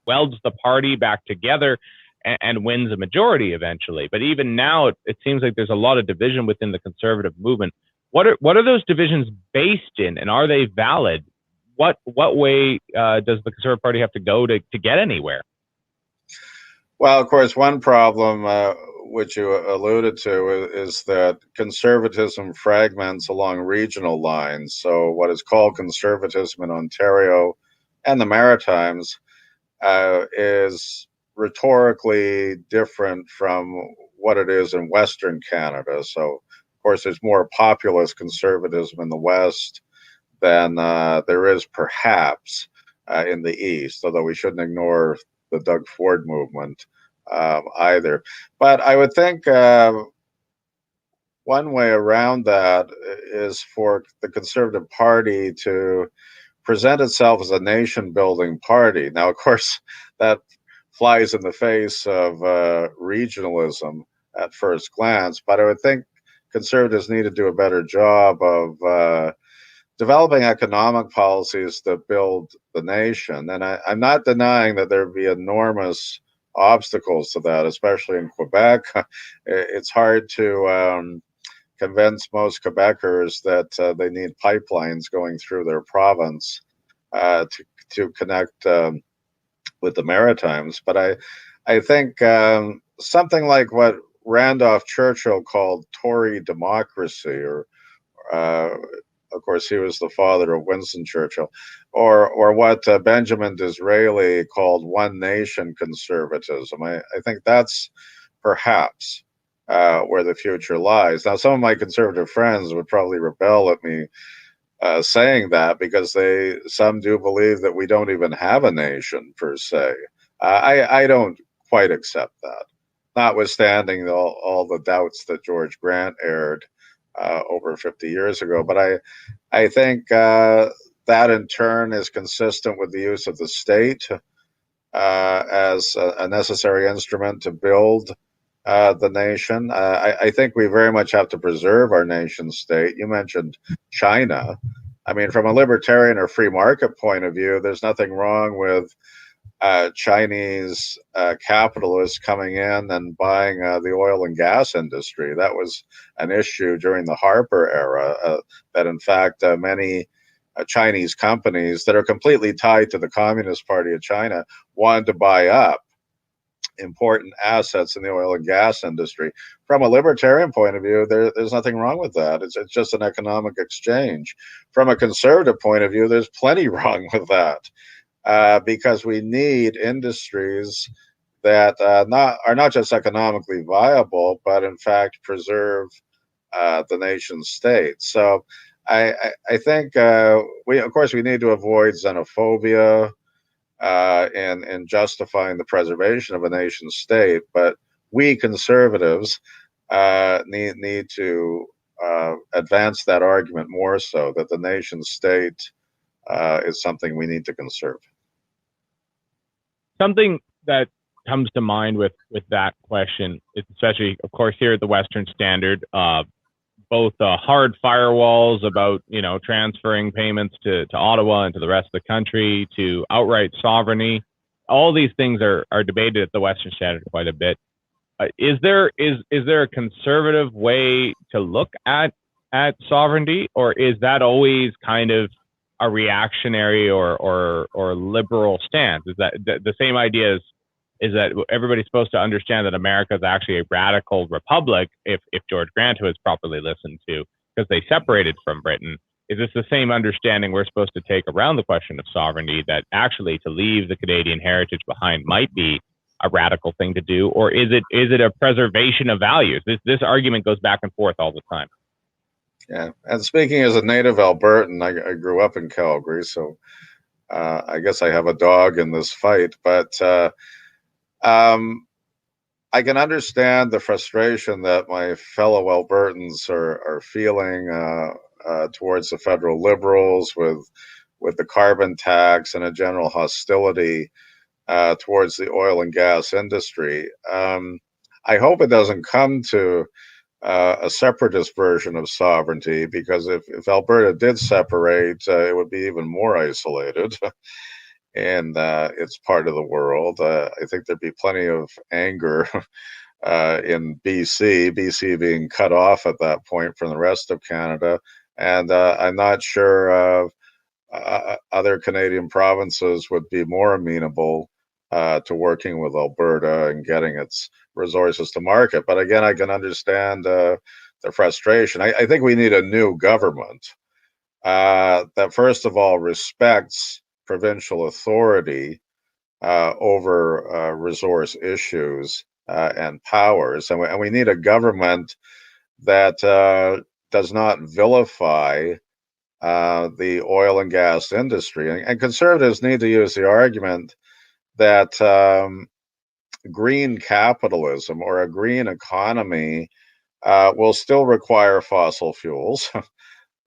welds the party back together, and wins a majority eventually. But even now, it seems like there's a lot of division within the conservative movement. What are those divisions based in, and are they valid? What way does the Conservative Party have to go to get anywhere? Well, of course, one problem which you alluded to is that conservatism fragments along regional lines. So what is called conservatism in Ontario and the Maritimes is rhetorically different from what it is in Western Canada. So, of course, there's more populist conservatism in the West than there is perhaps in the East, although we shouldn't ignore the Doug Ford movement either. But I would think one way around that is for the Conservative Party to present itself as a nation-building party. Now, of course, that flies in the face of regionalism at first glance, but I would think Conservatives need to do a better job of developing economic policies that build the nation. And I'm not denying that there would be enormous obstacles to that, especially in Quebec. It's hard to convince most Quebecers that they need pipelines going through their province to connect with the Maritimes. But I think something like what Randolph Churchill called Tory democracy, or uh, of course, he was the father of Winston Churchill, or what Benjamin Disraeli called one nation conservatism. I think that's perhaps where the future lies. Now, some of my conservative friends would probably rebel at me saying that, because some do believe that we don't even have a nation per se. I don't quite accept that, notwithstanding all the doubts that George Grant aired over 50 years ago. But I think that in turn is consistent with the use of the state as a necessary instrument to build the nation. I think we very much have to preserve our nation state. You mentioned China. I mean, from a libertarian or free market point of view, there's nothing wrong with Chinese capitalists coming in and buying the oil and gas industry. That was an issue during the Harper era, that in fact many Chinese companies that are completely tied to the Communist Party of China wanted to buy up important assets in the oil and gas industry. From a libertarian point of view, there's nothing wrong with that. It's just an economic exchange. From a conservative point of view, there's plenty wrong with that, because we need industries that are not just economically viable, but in fact preserve the nation state. So I think of course, we need to avoid xenophobia and justifying the preservation of a nation state. But we conservatives need to advance that argument more, so that the nation state is something we need to conserve. Something that comes to mind with that question, especially, of course, here at the Western Standard, both hard firewalls about transferring payments to Ottawa and to the rest of the country, to outright sovereignty. All these things are debated at the Western Standard quite a bit. Is there a conservative way to look at sovereignty, or is that always kind of a reactionary or liberal stance? Is that the same idea is that everybody's supposed to understand that America is actually a radical republic if George Grant was properly listened to, because they separated from Britain? Is this the same understanding we're supposed to take around the question of sovereignty, that actually to leave the Canadian heritage behind might be a radical thing to do, or is it a preservation of values? This argument goes back and forth all the time. Yeah, and speaking as a native Albertan, I grew up in Calgary, so I guess I have a dog in this fight. But I can understand the frustration that my fellow Albertans are feeling towards the federal Liberals with the carbon tax and a general hostility towards the oil and gas industry. I hope it doesn't come to a separatist version of sovereignty, because if Alberta did separate, it would be even more isolated. And it's part of the world. I think there'd be plenty of anger in BC being cut off at that point from the rest of Canada. And I'm not sure other Canadian provinces would be more amenable to working with Alberta and getting its resources to market. But again, I can understand the frustration. I think we need a new government that, first of all, respects provincial authority over resource issues and powers. And we need a government that does not vilify the oil and gas industry. And conservatives need to use the argument that green capitalism or a green economy will still require fossil fuels,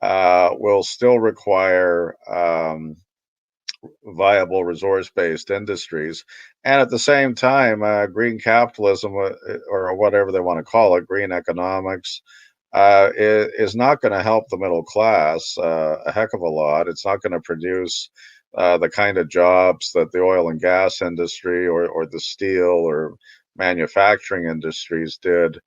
will still require viable resource-based industries, and at the same time, green capitalism, or whatever they want to call it, green economics, is not going to help the middle class a heck of a lot. It's not going to produce the kind of jobs that the oil and gas industry or the steel or manufacturing industries did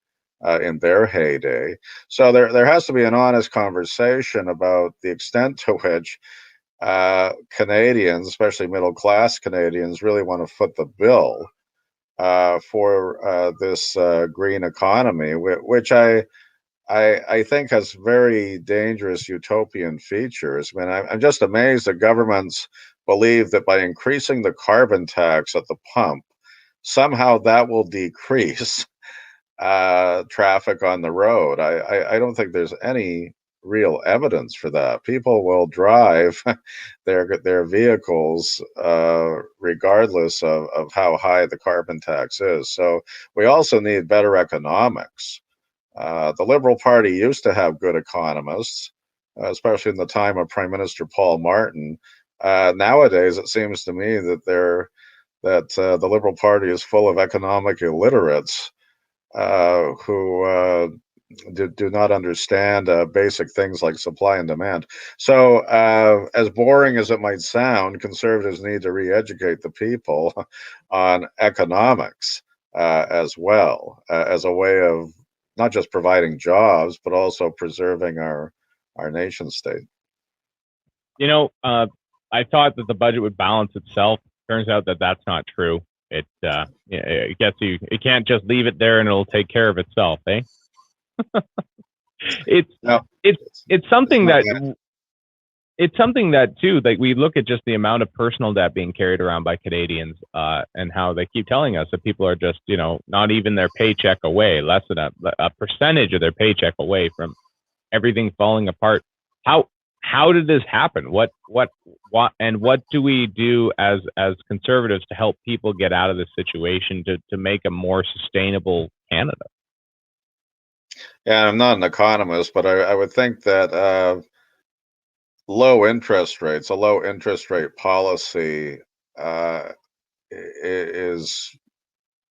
in their heyday. So there has to be an honest conversation about the extent to which Canadians, especially middle class Canadians, really want to foot the bill for this green economy, which I think has very dangerous utopian features. I mean, I'm just amazed that governments believe that by increasing the carbon tax at the pump, somehow that will decrease traffic on the road. I don't think there's any real evidence for that. People will drive their vehicles regardless of how high the carbon tax is. So we also need better economics. The Liberal Party used to have good economists, especially in the time of Prime Minister Paul Martin. Nowadays, it seems to me that the Liberal Party is full of economic illiterates who do not understand basic things like supply and demand. So, as boring as it might sound, conservatives need to re-educate the people on economics as well, as a way of not just providing jobs, but also preserving our nation state. You know, I thought that the budget would balance itself. Turns out that that's not true. It gets you. It can't just leave it there and it'll take care of itself, eh? it's No, it's it's something not that yet. it's something that too. Like we look at just the amount of personal debt being carried around by Canadians, and how they keep telling us that people are just, not even their paycheck away, less than a percentage of their paycheck away from everything falling apart. How how did this happen? What do we do as conservatives to help people get out of this situation to make a more sustainable Canada? Yeah, I'm not an economist, but I would think that a low interest rate policy uh, is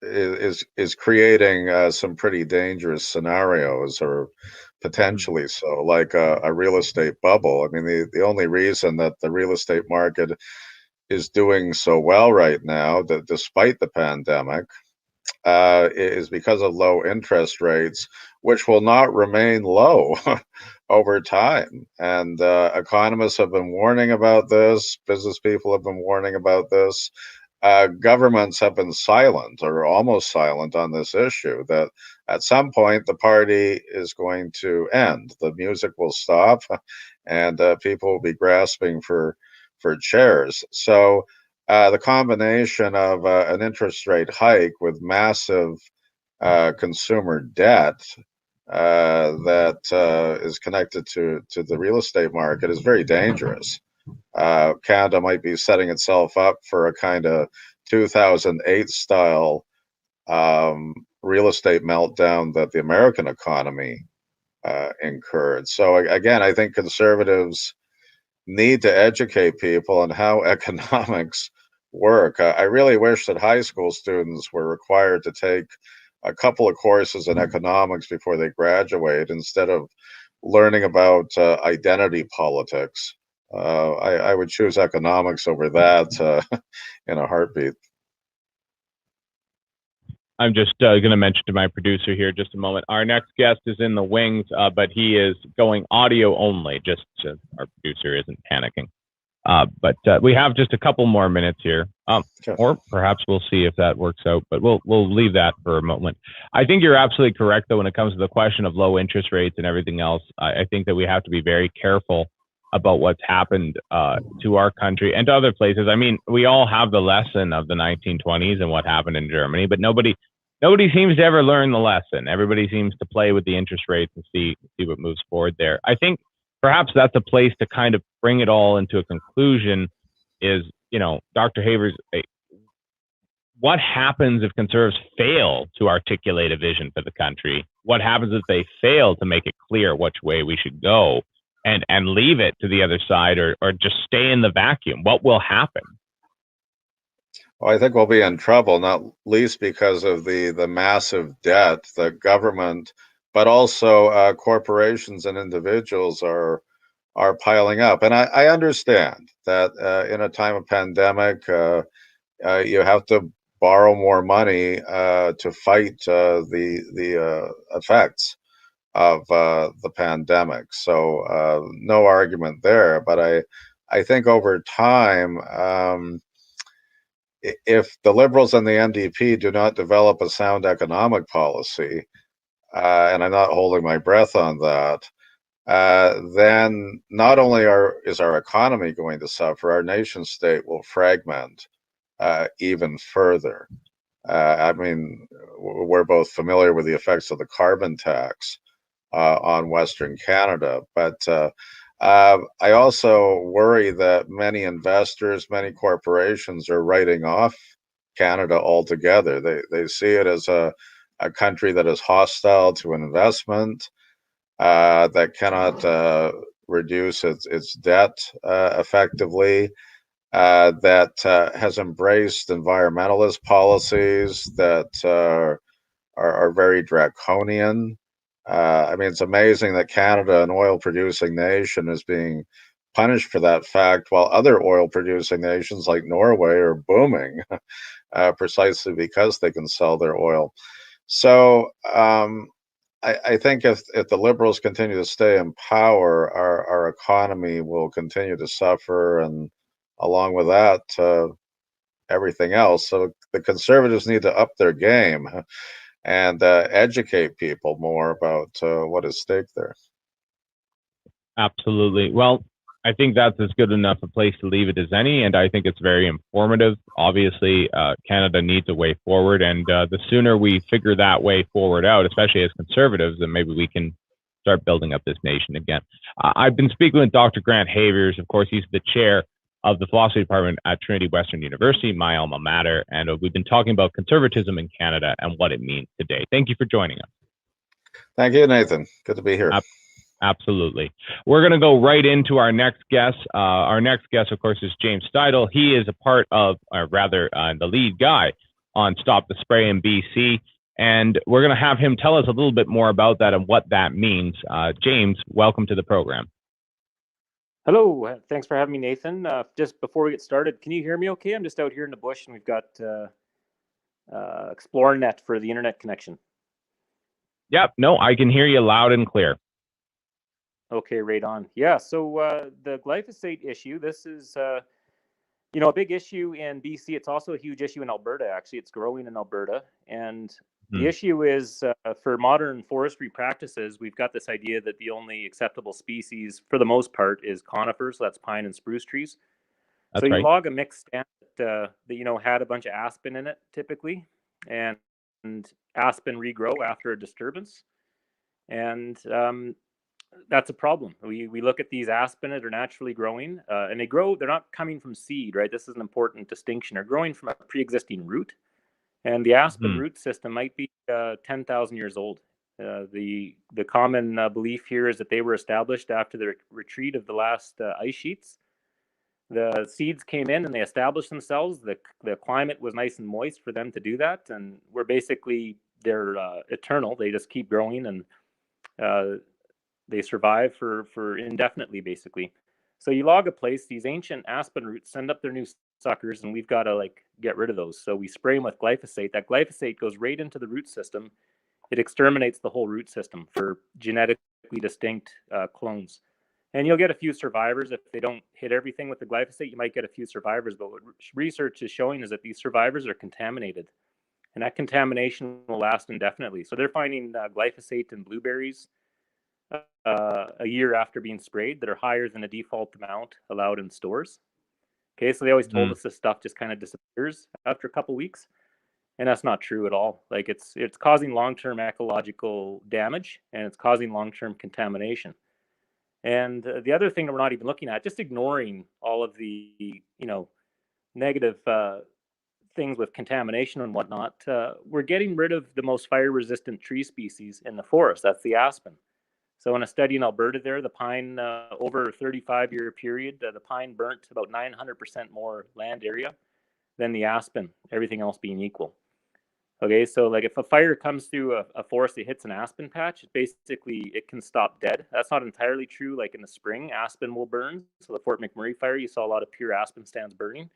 is creating some pretty dangerous scenarios, or Mhm. potentially so, like a real estate bubble. I mean, the only reason that the real estate market is doing so well right now, that despite the pandemic, is because of low interest rates, which will not remain low over time. And economists have been warning about this, business people have been warning about this. Governments have been silent or almost silent on this issue, that at some point the party is going to end. The music will stop and people will be grasping for chairs. So the combination of an interest rate hike with massive consumer debt that is connected to the real estate market is very dangerous. Canada might be setting itself up for a kind of 2008 style real estate meltdown that the American economy incurred. So, again, I think conservatives need to educate people on how economics work. I really wish that high school students were required to take a couple of courses in economics before they graduate, instead of learning about identity politics. I would choose economics over that in a heartbeat. I'm just going to mention to my producer here just a moment. Our next guest is in the wings, but he is going audio only, just so our producer isn't panicking. But we have just a couple more minutes here, Sure. or perhaps we'll see if that works out. But we'll leave that for a moment. I think you're absolutely correct, though, when it comes to the question of low interest rates and everything else. I think that we have to be very careful about what's happened to our country and to other places. I mean, we all have the lesson of the 1920s and what happened in Germany, but nobody seems to ever learn the lesson. Everybody seems to play with the interest rates and see what moves forward there. I think perhaps that's a place to kind of bring it all into a conclusion. Is, Dr. Havers, what happens if conservatives fail to articulate a vision for the country? What happens if they fail to make it clear which way we should go, and leave it to the other side, or just stay in the vacuum? What will happen? Well, I think we'll be in trouble, not least because of the massive debt that government, but also corporations and individuals are piling up. And I understand that in a time of pandemic, you have to borrow more money to fight the effects of the pandemic. So no argument there. But I think over time, if the Liberals and the NDP do not develop a sound economic policy, and I'm not holding my breath on that, then not only is our economy going to suffer, our nation state will fragment even further. I mean, we're both familiar with the effects of the carbon tax on Western Canada, but I also worry that many investors, many corporations are writing off Canada altogether. They see it as a country that is hostile to investment, that cannot reduce its debt effectively, that has embraced environmentalist policies that are very draconian. I mean, it's amazing that Canada, an oil producing nation, is being punished for that fact, while other oil producing nations like Norway are booming precisely because they can sell their oil. So I think if the Liberals continue to stay in power, our economy will continue to suffer, and along with that, everything else. So the Conservatives need to up their game and educate people more about what is at stake there. Absolutely. Well, I think that's as good enough a place to leave it as any, and I think it's very informative. Obviously, Canada needs a way forward, and the sooner we figure that way forward out, especially as Conservatives, then maybe we can start building up this nation again. I've been speaking with Dr. Grant Havers. Of course, he's the chair of the philosophy department at Trinity Western University, my alma mater, and we've been talking about conservatism in Canada and what it means today. Thank you for joining us. Thank you, Nathan. Good to be here. Absolutely. We're going to go right into our next guest. Our next guest, of course, is James Steidel. He is a part of, or rather, the lead guy on Stop the Spray in BC. And we're going to have him tell us a little bit more about that and what that means. James, welcome to the program. Hello. Thanks for having me, Nathan. Just before we get started, can you hear me okay? I'm just out here in the bush, and we've got ExploreNet for the internet connection. Yep. No, I can hear you loud and clear. Okay, right on. Yeah, so the glyphosate issue, this is, a big issue in BC. It's also a huge issue in Alberta, actually. It's growing in Alberta. And the issue is, for modern forestry practices, we've got this idea that the only acceptable species, for the most part, is conifers. So that's pine and spruce trees. That's so you right. log a mixed stand that had a bunch of aspen in it, typically. And aspen regrow after a disturbance. And that's a problem. We look at these aspen that are naturally growing, and they're not coming from seed, right? This is an important distinction. They're growing from a pre-existing root, and the aspen root system might be 10,000 years old. The common belief here is that they were established after the retreat of the last ice sheets. The seeds came in and they established themselves. The climate was nice and moist for them to do that, and they're eternal. They just keep growing, and they survive for indefinitely, basically. So you log a place, these ancient aspen roots send up their new suckers, and we've got to get rid of those. So we spray them with glyphosate. That glyphosate goes right into the root system. It exterminates the whole root system for genetically distinct clones. And you'll get a few survivors. If they don't hit everything with the glyphosate, you might get a few survivors. But what research is showing is that these survivors are contaminated, and that contamination will last indefinitely. So they're finding glyphosate in blueberries a year after being sprayed that are higher than the default amount allowed in stores. Okay, so they always told us this stuff just kind of disappears after a couple weeks, and that's not true at all. It's causing long-term ecological damage, and it's causing long-term contamination. And the other thing that we're not even looking at, just ignoring all of the negative things with contamination and whatnot, we're getting rid of the most fire-resistant tree species in the forest. That's the aspen. So in a study in Alberta there, the pine, over a 35-year period, the pine burnt about 900% more land area than the aspen, everything else being equal. Okay, so if a fire comes through a forest that hits an aspen patch, it can stop dead. That's not entirely true. In the spring, aspen will burn. So the Fort McMurray fire, you saw a lot of pure aspen stands burning.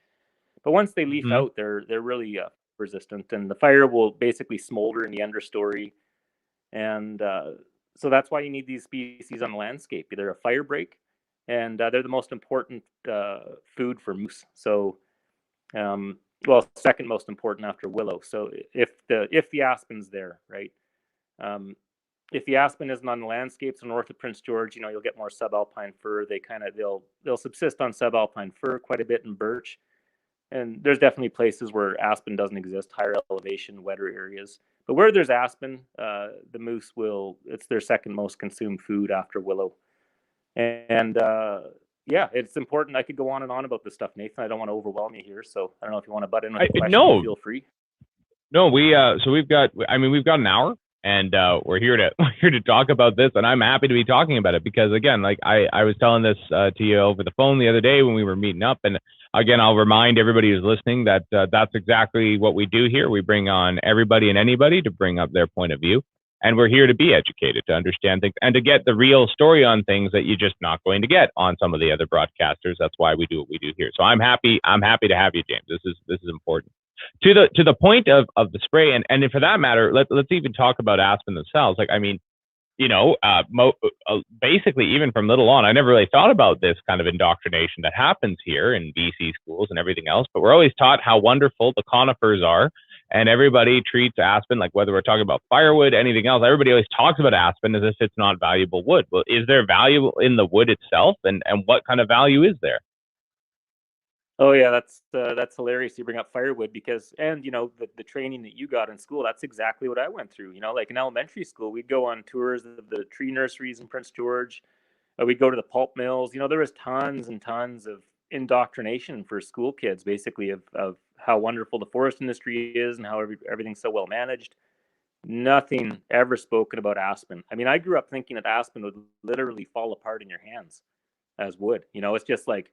But once they leaf out, they're really resistant, and the fire will basically smolder in the understory. And so that's why you need these species on the landscape. They're a fire break, and they're the most important food for moose. So, well, second most important after willow. So if the aspen's there, right? If the aspen isn't on the landscapes north of Prince George, you'll get more subalpine fir. They'll subsist on subalpine fir quite a bit, and birch. And there's definitely places where aspen doesn't exist, higher elevation, wetter areas. But where there's aspen, the moose it's their second most consumed food after willow. And yeah, it's important. I could go on and on about this stuff, Nathan. I don't want to overwhelm you here. So I don't know if you want to butt in with a question, no, feel free. No, we've got an hour, and we're here to talk about this, and I'm happy to be talking about it because, again, like I was telling this to you over the phone the other day when we were meeting up, and again, I'll remind everybody who's listening that that's exactly what we do here. We bring on everybody and anybody to bring up their point of view, and we're here to be educated, to understand things, and to get the real story on things that you're just not going to get on some of the other broadcasters. That's why we do what we do here. So I'm happy to have you, James. This is important. To the point of the spray, and for that matter, let's even talk about aspen themselves. Like, I mean, basically, even from little on, I never really thought about this kind of indoctrination that happens here in BC schools and everything else. But we're always taught how wonderful the conifers are, and everybody treats aspen, like whether we're talking about firewood, anything else, everybody always talks about aspen as if it's not valuable wood. Well, is there value in the wood itself, and what kind of value is there? Oh yeah, that's hilarious. You bring up firewood because, and the training that you got in school, that's exactly what I went through. Like in elementary school, we'd go on tours of the tree nurseries in Prince George. We'd go to the pulp mills. There was tons and tons of indoctrination for school kids, basically of how wonderful the forest industry is and how everything's so well managed. Nothing ever spoken about aspen. I mean, I grew up thinking that aspen would literally fall apart in your hands as wood. It's just like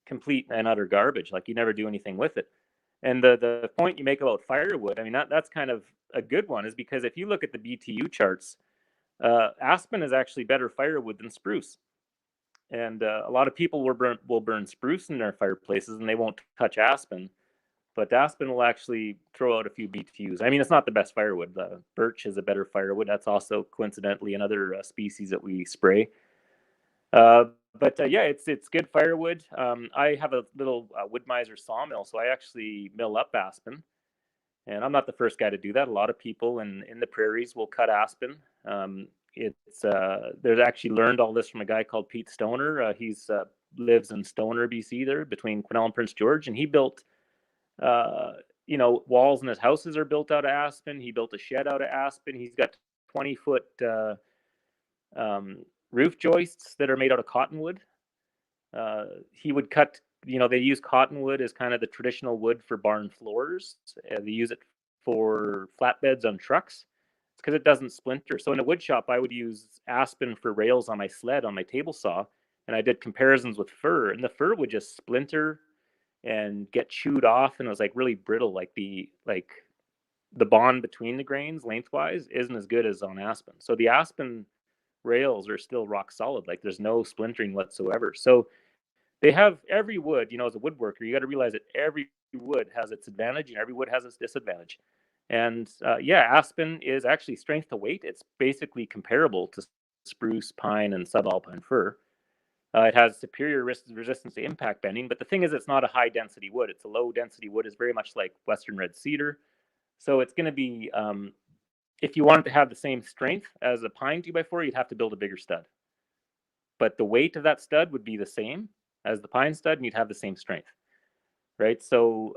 complete and utter garbage. Like you never do anything with it. And the point you make about firewood, I mean, that's kind of a good one, is because if you look at the BTU charts, aspen is actually better firewood than spruce. And a lot of people will burn spruce in their fireplaces and they won't touch aspen. But aspen will actually throw out a few BTUs. I mean, it's not the best firewood. The birch is a better firewood. That's also coincidentally another species that we spray. But yeah, it's good firewood. I have a little wood miser sawmill, so I actually mill up aspen. And I'm not the first guy to do that. A lot of people in the prairies will cut aspen. There's actually learned all this from a guy called Pete Stoner. He's lives in Stoner, BC, there between Quesnel and Prince George, and he built walls in his houses are built out of aspen. He built a shed out of aspen. He's got 20-foot roof joists that are made out of cottonwood. He would cut, they use cottonwood as kind of the traditional wood for barn floors. They use it for flatbeds on trucks. It's because it doesn't splinter. So in a wood shop, I would use aspen for rails on my sled, on my table saw, and I did comparisons with fir, and the fir would just splinter and get chewed off, and it was like really brittle. Like the bond between the grains lengthwise isn't as good as on aspen. So the aspen rails are still rock solid. Like there's no splintering whatsoever. So they have every wood, as a woodworker, you got to realize that every wood has its advantage and every wood has its disadvantage. And aspen is actually strength to weight. It's basically comparable to spruce, pine, and subalpine fir. It has superior resistance to impact bending, but the thing is, it's not a high density wood. It's a low density wood. It's very much like Western red cedar. So it's going to be, if you wanted to have the same strength as a pine 2x4, you'd have to build a bigger stud. But the weight of that stud would be the same as the pine stud, and you'd have the same strength, right? So,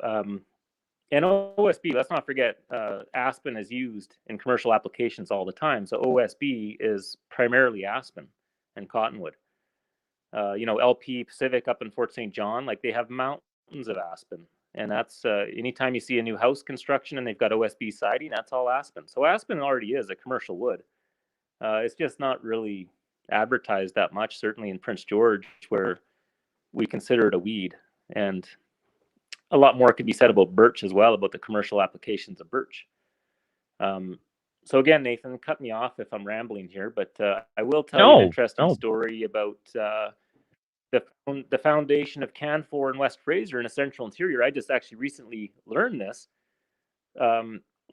and OSB, let's not forget, aspen is used in commercial applications all the time. So OSB is primarily aspen and cottonwood. LP Pacific up in Fort St. John, like they have mountains of aspen. And that's anytime you see a new house construction and they've got OSB siding, that's all aspen. So aspen already is a commercial wood. It's just not really advertised that much, certainly in Prince George, where we consider it a weed. And a lot more could be said about birch as well, about the commercial applications of birch. So again, Nathan, cut me off if I'm rambling here, but I will tell you an interesting story about the foundation of Canfor in West Fraser in a central interior. I just actually recently learned this.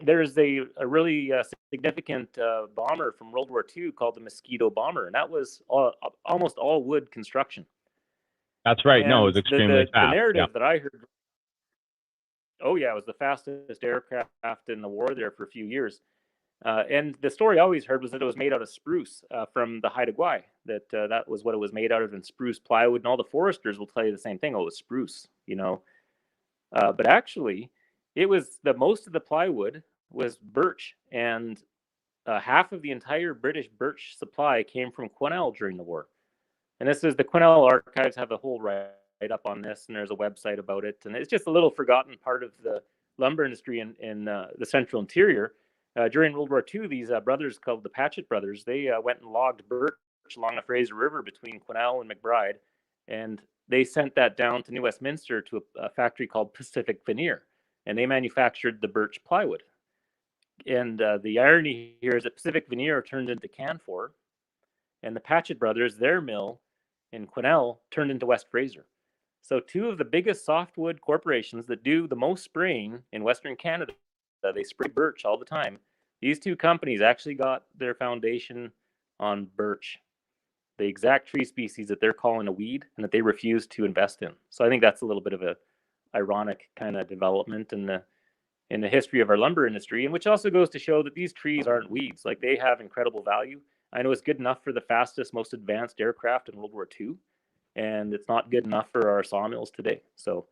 there's a really significant bomber from World War II called the Mosquito bomber, and that was almost all wood construction. That's right. No, it And was extremely the fast. Yeah. narrative that I heard, oh yeah, it was the fastest aircraft in the war there for a few years. And the story I always heard was that it was made out of spruce from the Haida Gwaii, that was what it was made out of, and spruce plywood, and all the foresters will tell you the same thing. Oh, it was spruce, you know. But actually, it was most of the plywood was birch, and half of the entire British birch supply came from Quesnel during the war. And this is the Quesnel archives have a whole write up on this, and there's a website about it. And it's just a little forgotten part of the lumber industry in the central interior. During World War II, these brothers called the Patchett brothers, they went and logged birch along the Fraser River between Quesnel and McBride, and they sent that down to New Westminster to a factory called Pacific Veneer, and they manufactured the birch plywood. And the irony here is that Pacific Veneer turned into Canfor, and the Patchett brothers, their mill in Quesnel, turned into West Fraser. So two of the biggest softwood corporations that do the most spraying in Western Canada, they spray birch all the time. These two companies actually got their foundation on birch, the exact tree species that they're calling a weed and that they refuse to invest in. So I think that's a little bit of a ironic kind of development in the history of our lumber industry, and which also goes to show that these trees aren't weeds. Like, they have incredible value. I know it's good enough for the fastest, most advanced aircraft in World War II, and it's not good enough for our sawmills today. So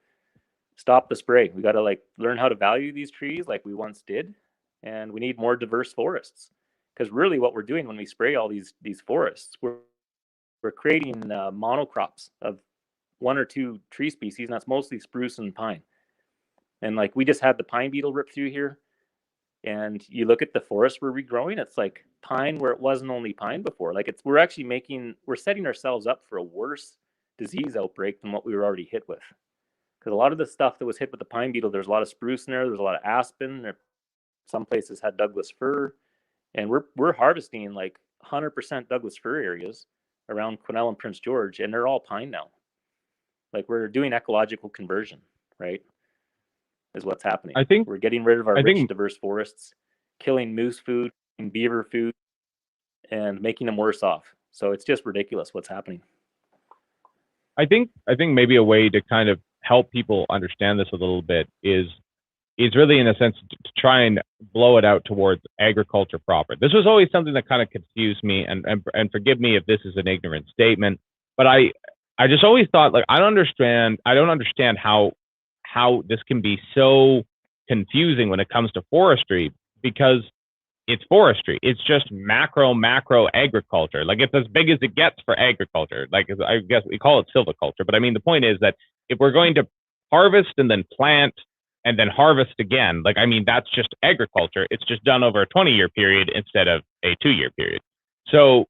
stop the spray. We got to learn how to value these trees like we once did, and we need more diverse forests. Because really, what we're doing when we spray all these forests, we're creating monocrops of one or two tree species, and that's mostly spruce and pine. And we just had the pine beetle rip through here, and you look at the forest we're regrowing, it's like pine where it wasn't only pine before. We're setting ourselves up for a worse disease outbreak than what we were already hit with. Because a lot of the stuff that was hit with the pine beetle, there's a lot of spruce in there, there's a lot of aspen, some places had Douglas fir, and we're harvesting 100% Douglas fir areas around Quesnel and Prince George, and they're all pine now. We're doing ecological conversion, right? Is what's happening. I think we're getting rid of our rich, diverse forests, killing moose food and beaver food, and making them worse off. So it's just ridiculous what's happening. I think maybe a way to kind of help people understand this a little bit is really, in a sense, to try and blow it out towards agriculture proper. This was always something that kind of confused me, and forgive me if this is an ignorant statement, but I just always thought, I don't understand how this can be so confusing when it comes to forestry, because it's forestry. It's just macro agriculture. It's as big as it gets for agriculture. I guess we call it silviculture, but I mean, the point is that if we're going to harvest and then plant and then harvest again, that's just agriculture. It's just done over a 20-year period instead of a 2-year period. So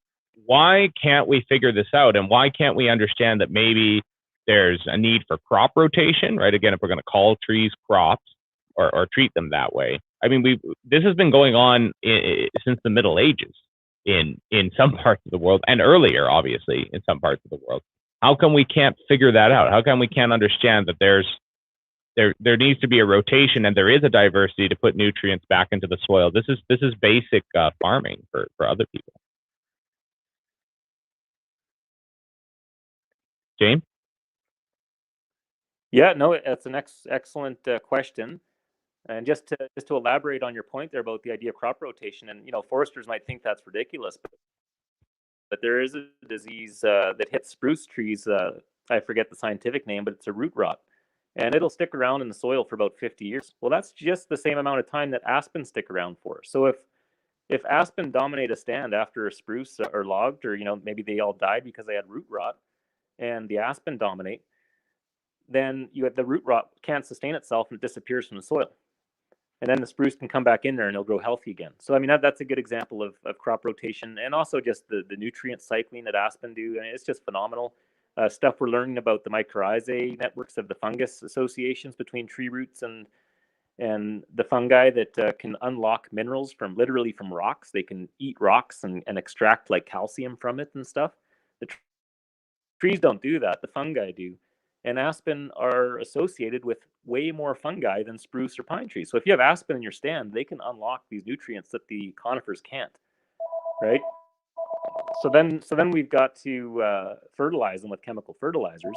why can't we figure this out? And why can't we understand that maybe there's a need for crop rotation, right? Again, if we're going to call trees crops or treat them that way. I mean, this has been going on since the Middle Ages in some parts of the world, and earlier, obviously, in some parts of the world. How come we can't figure that out? How come we can't understand that there needs to be a rotation, and there is a diversity to put nutrients back into the soil? This is basic farming for other people. James? Yeah, no, that's an excellent question. And just to elaborate on your point there about the idea of crop rotation, and foresters might think that's ridiculous, but there is a disease that hits spruce trees. I forget the scientific name, but it's a root rot, and it'll stick around in the soil for about 50 years. Well, that's just the same amount of time that aspen stick around for. So if aspen dominate a stand after a spruce are logged, or maybe they all died because they had root rot, and the aspen dominate, then the root rot can't sustain itself and it disappears from the soil. And then the spruce can come back in there and it'll grow healthy again. So, I mean, that's a good example of crop rotation, and also just the nutrient cycling that aspen do. I mean, it's just phenomenal. Stuff we're learning about the mycorrhizae networks of the fungus associations between tree roots and the fungi that can unlock minerals literally from rocks. They can eat rocks and extract calcium from it and stuff. The trees don't do that. The fungi do. and aspen are associated with way more fungi than spruce or pine trees. So if you have aspen in your stand, they can unlock these nutrients that the conifers can't, right? So then we've got to fertilize them with chemical fertilizers.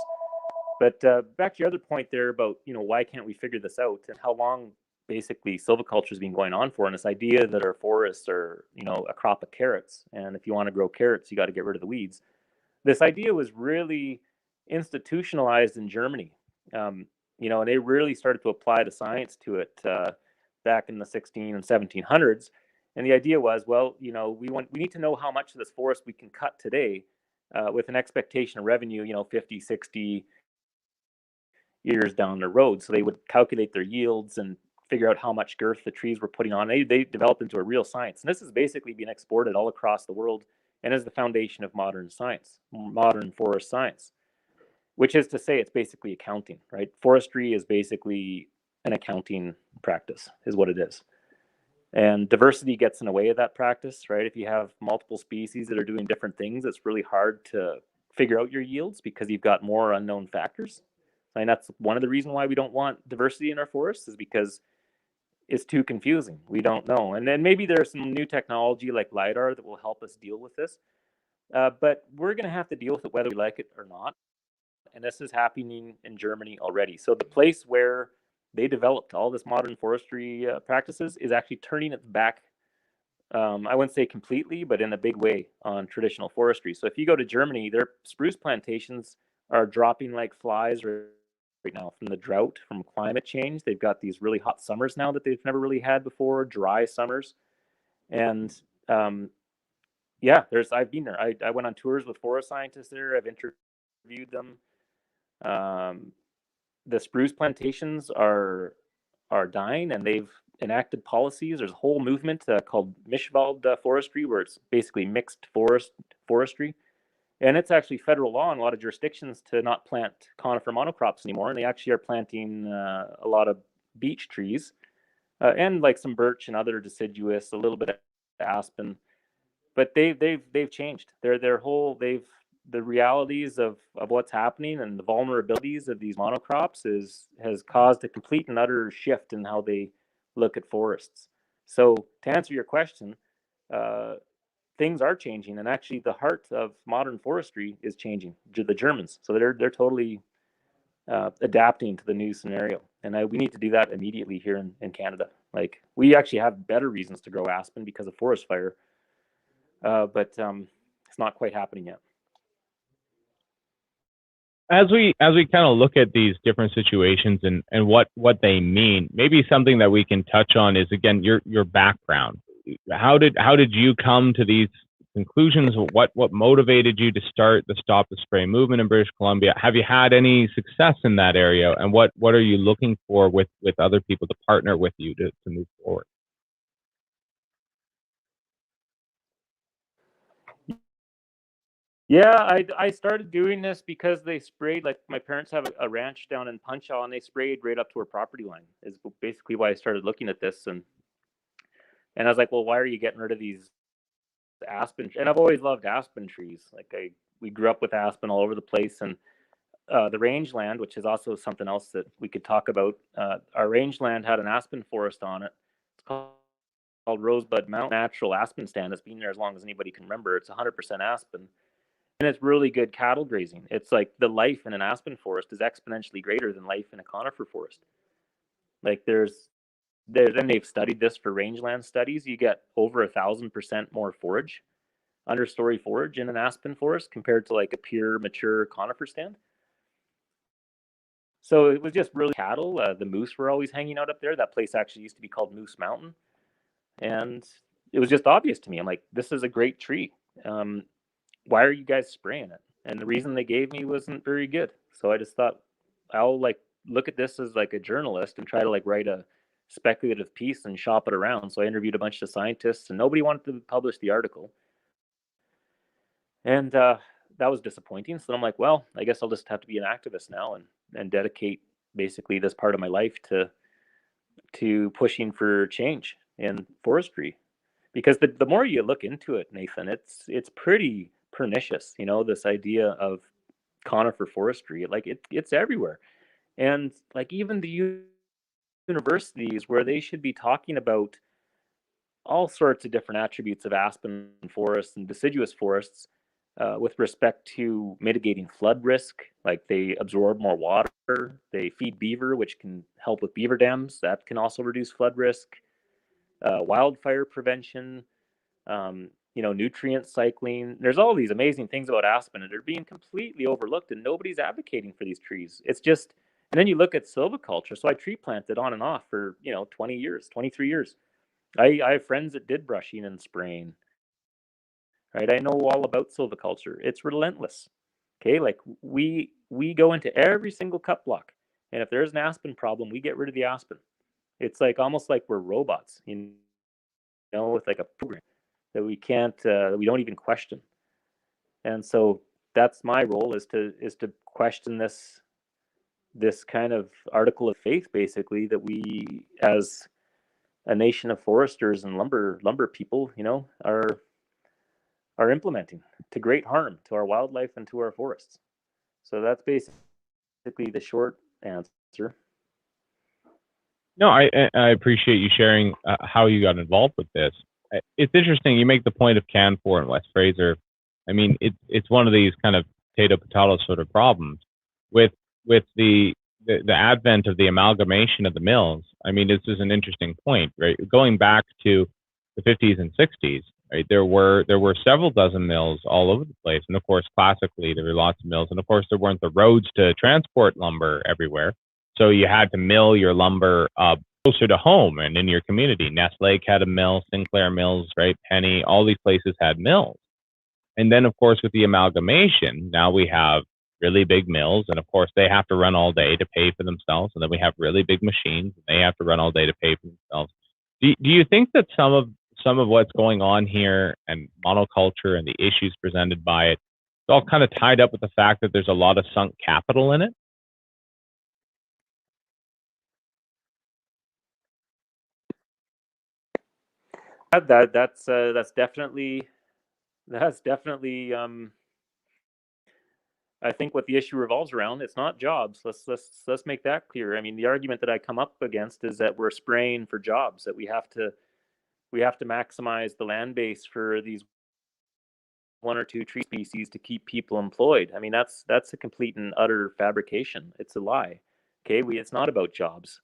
But back to your other point there about, why can't we figure this out, and how long basically silviculture has been going on for, and this idea that our forests are, a crop of carrots, and if you want to grow carrots, you got to get rid of the weeds. This idea was really institutionalized in Germany, and they really started to apply the science to it back in the 16 and 1700s. And the idea was, well, we need to know how much of this forest we can cut today with an expectation of revenue, 50, 60 years down the road. So they would calculate their yields and figure out how much girth the trees were putting on. They developed into a real science. And this has basically been exported all across the world and is the foundation of modern science, modern forest science, which is to say it's basically accounting, right? Forestry is basically an accounting practice, is what it is. And diversity gets in the way of that practice, right? If you have multiple species that are doing different things, it's really hard to figure out your yields because you've got more unknown factors. And that's one of the reasons why we don't want diversity in our forests, is because it's too confusing. We don't know. And then maybe there's some new technology like LiDAR that will help us deal with this. But we're going to have to deal with it whether we like it or not. And this is happening in Germany already. So the place where they developed all this modern forestry practices is actually turning its back, I wouldn't say completely, but in a big way, on traditional forestry. So if you go to Germany, their spruce plantations are dropping like flies right now from the drought, from climate change. They've got these really hot summers now that they've never really had before, dry summers. And yeah, I've been there. I went on tours with forest scientists there. I've interviewed them. The spruce plantations are dying, and they've enacted policies. There's a whole movement called Mischwald forestry, where it's basically mixed forestry. And it's actually federal law in a lot of jurisdictions to not plant conifer monocrops anymore. And they actually are planting a lot of beech trees and like some birch and other deciduous, a little bit of aspen. But they've changed. The realities of what's happening and the vulnerabilities of these monocrops has caused a complete and utter shift in how they look at forests. So to answer your question, things are changing, and actually the heart of modern forestry is changing. The Germans, so they're totally adapting to the new scenario, and we need to do that immediately here in Canada. Like, we actually have better reasons to grow aspen because of forest fire, but it's not quite happening yet. As we kind of look at these different situations and what they mean, maybe something that we can touch on is, again, your background. How did you come to these conclusions? What motivated you to start the Stop the Spray movement in British Columbia? Have you had any success in that area, and what are you looking for with other people to partner with you to move forward? Yeah, I started doing this because they sprayed, like, my parents have a ranch down in Punchal, and they sprayed right up to our property line, is basically why I started looking at this. And I was like, well, why are you getting rid of these aspen? And I've always loved aspen trees. Like, we grew up with aspen all over the place. And the rangeland, which is also something else that we could talk about, our rangeland had an aspen forest on it. It's called Rosebud Mountain Natural Aspen Stand. It's been there as long as anybody can remember. It's 100% aspen. And it's really good cattle grazing. It's like the life in an aspen forest is exponentially greater than life in a conifer forest. Like, and they've studied this for rangeland studies. You get over 1,000% more forage, understory forage, in an aspen forest compared to like a pure mature conifer stand. So it was just really cattle. The moose were always hanging out up there. That place actually used to be called Moose Mountain, and it was just obvious to me. I'm like, this is a great tree. Why are you guys spraying it? And the reason they gave me wasn't very good. So I just thought, I'll like look at this as like a journalist and try to like write a speculative piece and shop it around. So I interviewed a bunch of scientists, and nobody wanted to publish the article. And that was disappointing. So I'm like, well, I guess I'll just have to be an activist now and dedicate basically this part of my life to pushing for change in forestry. Because the more you look into it, Nathan, it's pretty pernicious, this idea of conifer forestry. Like it's everywhere. And like even the universities where they should be talking about all sorts of different attributes of aspen forests and deciduous forests with respect to mitigating flood risk, like they absorb more water, they feed beaver, which can help with beaver dams, that can also reduce flood risk, wildfire prevention, nutrient cycling. There's all these amazing things about aspen, and they're being completely overlooked, and nobody's advocating for these trees. It's just, and then you look at silviculture. So I tree planted on and off for 20 years, 23 years. I have friends that did brushing and spraying. Right, I know all about silviculture. It's relentless. Okay, like we go into every single cut block, and if there's an aspen problem, we get rid of the aspen. It's like almost like we're robots, with like a program that we can't, we don't even question. And so that's my role, is to question this kind of article of faith, basically, that we, as a nation of foresters and lumber people, are implementing to great harm to our wildlife and to our forests. So that's basically the short answer. No, I appreciate you sharing how you got involved with this. It's interesting. You make the point of Canfor and West Fraser. I mean, it's one of these kind of potato sort of problems with the advent of the amalgamation of the mills. I mean, this is an interesting point, right? Going back to the 50s and 60s, right? There were several dozen mills all over the place, and of course, classically, there were lots of mills, and of course, there weren't the roads to transport lumber everywhere. So you had to mill your lumber closer to home and in your community. Nest Lake had a mill, Sinclair Mills, right? Penny, all these places had mills. And then, of course, with the amalgamation, now we have really big mills, and of course, they have to run all day to pay for themselves. And then we have really big machines, and they have to run all day to pay for themselves. Do you think that some of what's going on here and monoculture and the issues presented by it, it's all kind of tied up with the fact that there's a lot of sunk capital in it? That's definitely I think what the issue revolves around. It's not jobs. Let's make that clear. I mean, the argument that I come up against is that we're spraying for jobs, that we have to maximize the land base for these one or two tree species to keep people employed. I mean, that's a complete and utter fabrication. It's a lie. Okay, it's not about jobs.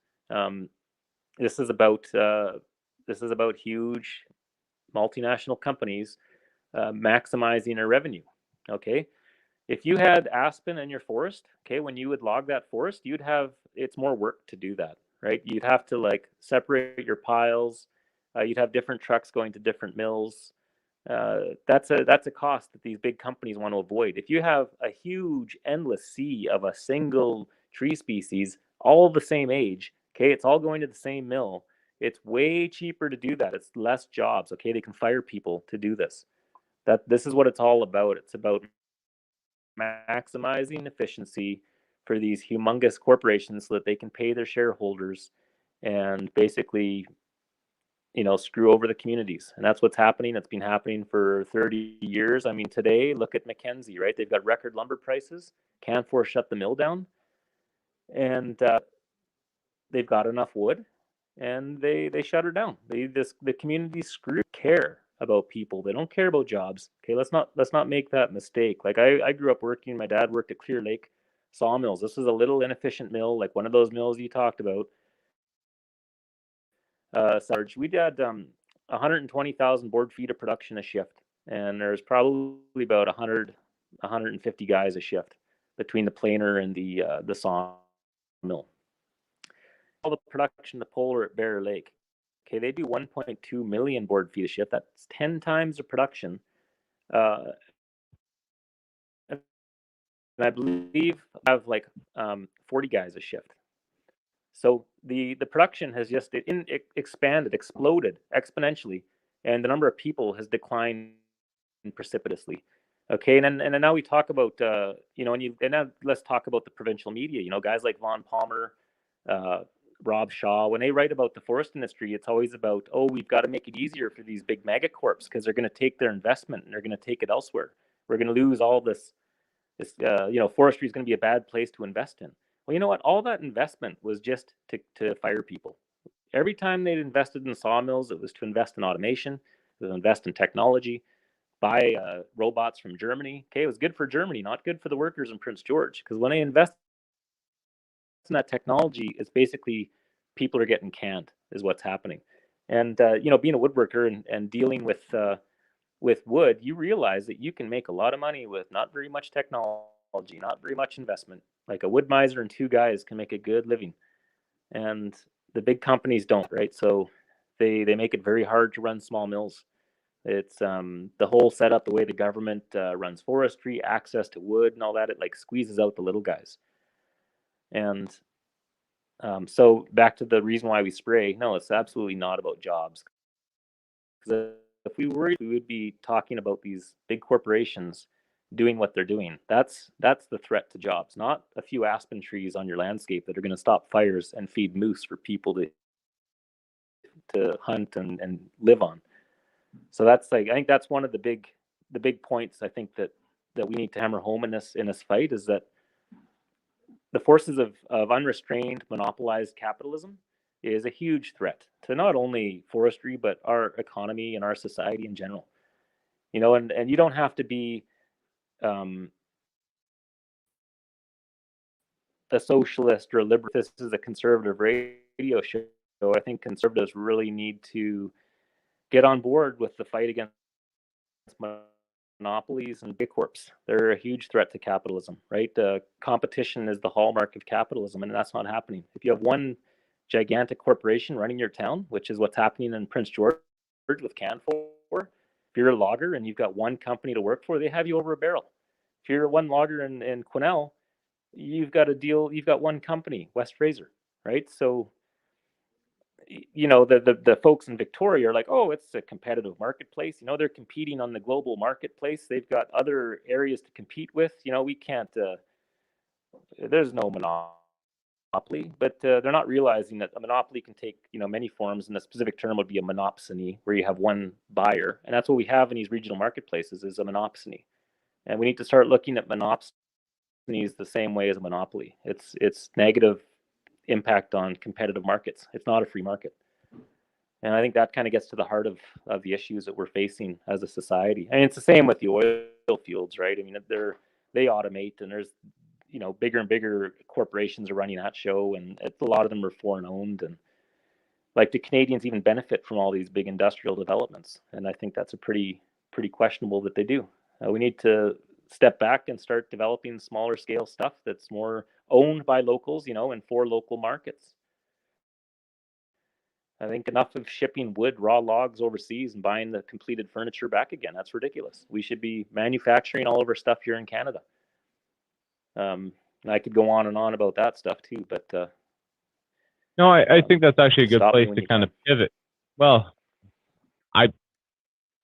This is about huge multinational companies maximizing their revenue. Okay, if you had aspen in your forest, okay, when you would log that forest, it's more work to do that, right? You'd have to like separate your piles. You'd have different trucks going to different mills. That's a cost that these big companies want to avoid. If you have a huge, endless sea of a single tree species, all the same age, okay, it's all going to the same mill. It's way cheaper to do that. It's less jobs. Okay, they can fire people to do this. This is what it's all about. It's about maximizing efficiency for these humongous corporations so that they can pay their shareholders and basically screw over the communities. And that's what's happening. It's been happening for 30 years. I mean, today, look at Mackenzie, right? They've got record lumber prices. Canfor shut the mill down, and they've got enough wood, and they shut her down. The community care about people. They don't care about jobs. Okay, let's not make that mistake. Like I grew up working. My dad worked at Clear Lake sawmills. This was a little inefficient mill, like one of those mills you talked about. Sarge, we did 120,000 board feet of production a shift, and there's probably about 150 guys a shift between the planer and the sawmill. All the production, the Polar at Bear Lake. Okay, they do 1.2 million board feet a shift. That's 10 times the production. And I believe I have like 40 guys a shift. So the production has just expanded, exploded exponentially, and the number of people has declined precipitously. Okay, and then now we talk about and now let's talk about the provincial media. Guys like Vaughn Palmer, Rob Shaw, when they write about the forest industry, it's always about, oh, we've got to make it easier for these big megacorps because they're going to take their investment and they're going to take it elsewhere. We're going to lose all this It's, forestry is going to be a bad place to invest in. Well, you know what? All that investment was just to fire people. Every time they'd invested in sawmills, it was to invest in automation, to invest in technology, buy robots from Germany. Okay, it was good for Germany, not good for the workers in Prince George. Because when they invest in that technology, it's basically people are getting canned, is what's happening. And being a woodworker and dealing with wood, you realize that you can make a lot of money with not very much technology, not very much investment. Like a wood miser and two guys can make a good living, and the big companies don't, right? So they make it very hard to run small mills. It's the whole setup, the way the government runs forestry, access to wood and all that, it like squeezes out the little guys. And so back to the reason why we spray, no, it's absolutely not about jobs. Because if we were, we would be talking about these big corporations doing what they're doing. That's the threat to jobs, not a few aspen trees on your landscape that are going to stop fires and feed moose for people to hunt and live on. So that's like, I think that's one of the big points I think that we need to hammer home in this fight, is that the forces of unrestrained monopolized capitalism is a huge threat to not only forestry but our economy and our society in general. And you don't have to be a socialist or a liberal. This is a conservative radio show. I think conservatives really need to get on board with the fight against monopolies and big corps. They're a huge threat to capitalism, right? Competition is the hallmark of capitalism, and that's not happening. If you have one gigantic corporation running your town, which is what's happening in Prince George with Canfor, if you're a logger and you've got one company to work for, they have you over a barrel. If you're one logger in Quesnel, you've got one company, West Fraser, right? So the folks in Victoria are like, oh, it's a competitive marketplace. They're competing on the global marketplace. They've got other areas to compete with. We can't. There's no monopoly, but they're not realizing that a monopoly can take many forms. And the specific term would be a monopsony, where you have one buyer, and that's what we have in these regional marketplaces, is a monopsony. And we need to start looking at monopsonies the same way as a monopoly. It's negative impact on competitive markets. It's not a free market. And I think that kind of gets to the heart of the issues that we're facing as a society. And it's the same with the oil fields, right? I mean, they automate, and there's bigger and bigger corporations are running that show, and a lot of them are foreign owned. And like, the Canadians even benefit from all these big industrial developments? And I think that's a pretty questionable that they do. We need to step back and start developing smaller scale stuff that's more owned by locals, and for local markets. I think enough of shipping wood, raw logs overseas and buying the completed furniture back again. That's ridiculous. We should be manufacturing all of our stuff here in Canada. And I could go on and on about that stuff too, but no, I think that's actually a good place to kind of pivot. Well,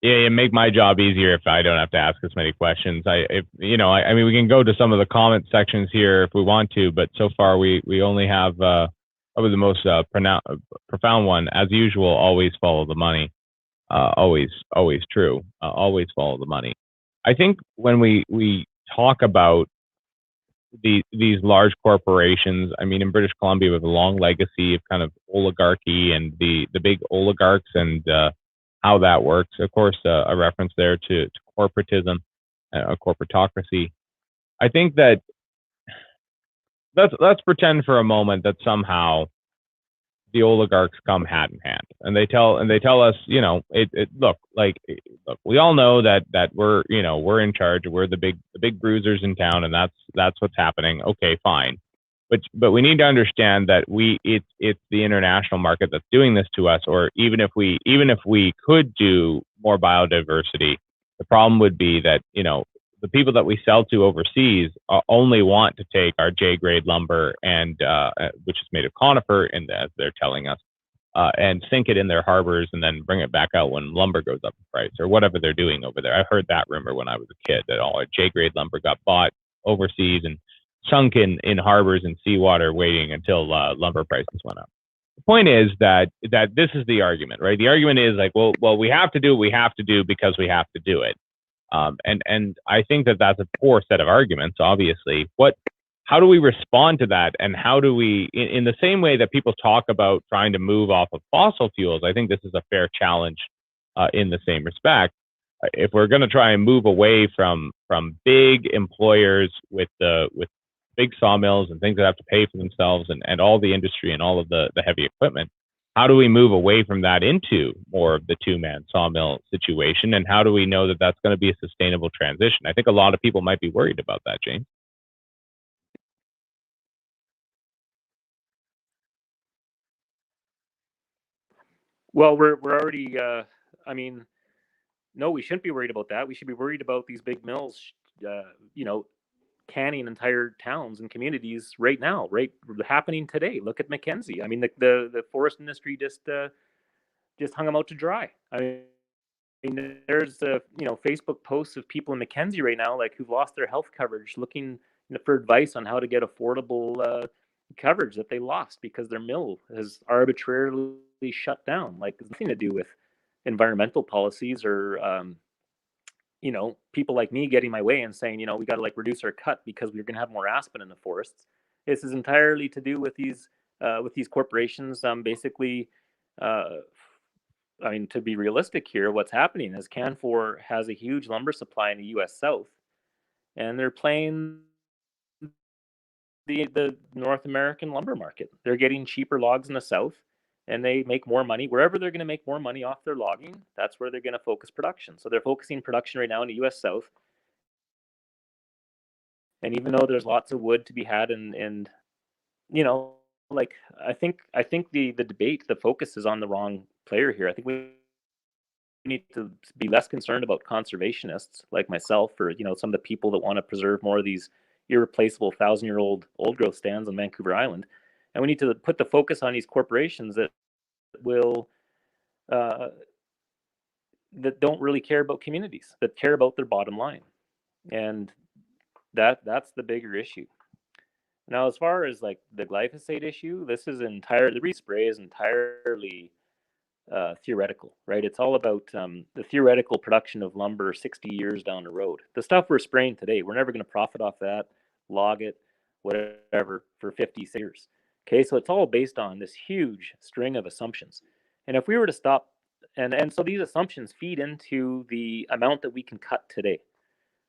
you make my job easier if I don't have to ask as many questions. I mean, we can go to some of the comment sections here if we want to, but so far we only have probably the most profound one. As usual, always follow the money. Always true. Always follow the money. I think when we talk about these large corporations, I mean, in British Columbia, we have a long legacy of kind of oligarchy and the big oligarchs and how that works. Of course, a reference there to corporatism, corporatocracy. I think that let's pretend for a moment that somehow the oligarchs come hand in hand, and they tell us, look, we all know that we're in charge, we're the big bruisers in town, and that's what's happening. Okay, fine. But we need to understand that it's the international market that's doing this to us. Or even if we could do more biodiversity, the problem would be that the people that we sell to overseas only want to take our J grade lumber and which is made of conifer, and as they're telling us, and sink it in their harbors and then bring it back out when lumber goes up in price or whatever they're doing over there. I heard that rumor when I was a kid, that all our J grade lumber got bought overseas and sunk in harbors and seawater, waiting until lumber prices went up. The point is that this is the argument, right? The argument is like, well, we have to do what we have to do because we have to do it. And I think that that's a poor set of arguments. Obviously, how do we respond to that, and how do we, in the same way that people talk about trying to move off of fossil fuels, I think this is a fair challenge in the same respect. If we're going to try and move away from big employers with big sawmills and things that have to pay for themselves, and all the industry and all of the heavy equipment, how do we move away from that into more of the two-man sawmill situation? And how do we know that that's going to be a sustainable transition? I think a lot of people might be worried about that, James. Well, we're already. I mean, no, we shouldn't be worried about that. We should be worried about these big mills, you know, canning entire towns and communities right now, right, happening today. Look at Mackenzie. I mean, the forest industry just hung them out to dry. I mean, there's Facebook posts of people in Mackenzie right now, like who've lost their health coverage, looking for advice on how to get affordable coverage that they lost because their mill has arbitrarily shut down. Like, it's nothing to do with environmental policies or people like me getting my way and saying, we got to like reduce our cut because we're going to have more aspen in the forests. This is entirely to do with these corporations. Basically, I mean, to be realistic here, what's happening is Canfor has a huge lumber supply in the U.S. South, and they're playing the North American lumber market. They're getting cheaper logs in the South, and they make more money wherever they're going to make more money off their logging. That's where they're going to focus production. So they're focusing production right now in the U.S. South. And even though there's lots of wood to be had, and like I think the debate, the focus is on the wrong player here. I think we need to be less concerned about conservationists like myself, or some of the people that want to preserve more of these irreplaceable 1,000-year-old old growth stands on Vancouver Island. And we need to put the focus on these corporations that will that don't really care about communities, that care about their bottom line. And that's the bigger issue. Now, as far as like the glyphosate issue, this is entirely, the respray is entirely theoretical, right? It's all about the theoretical production of lumber 60 years down the road. The stuff we're spraying today, we're never going to profit off that, log it, whatever, for 50 years. Okay, so it's all based on this huge string of assumptions. And if we were to stop, and so these assumptions feed into the amount that we can cut today,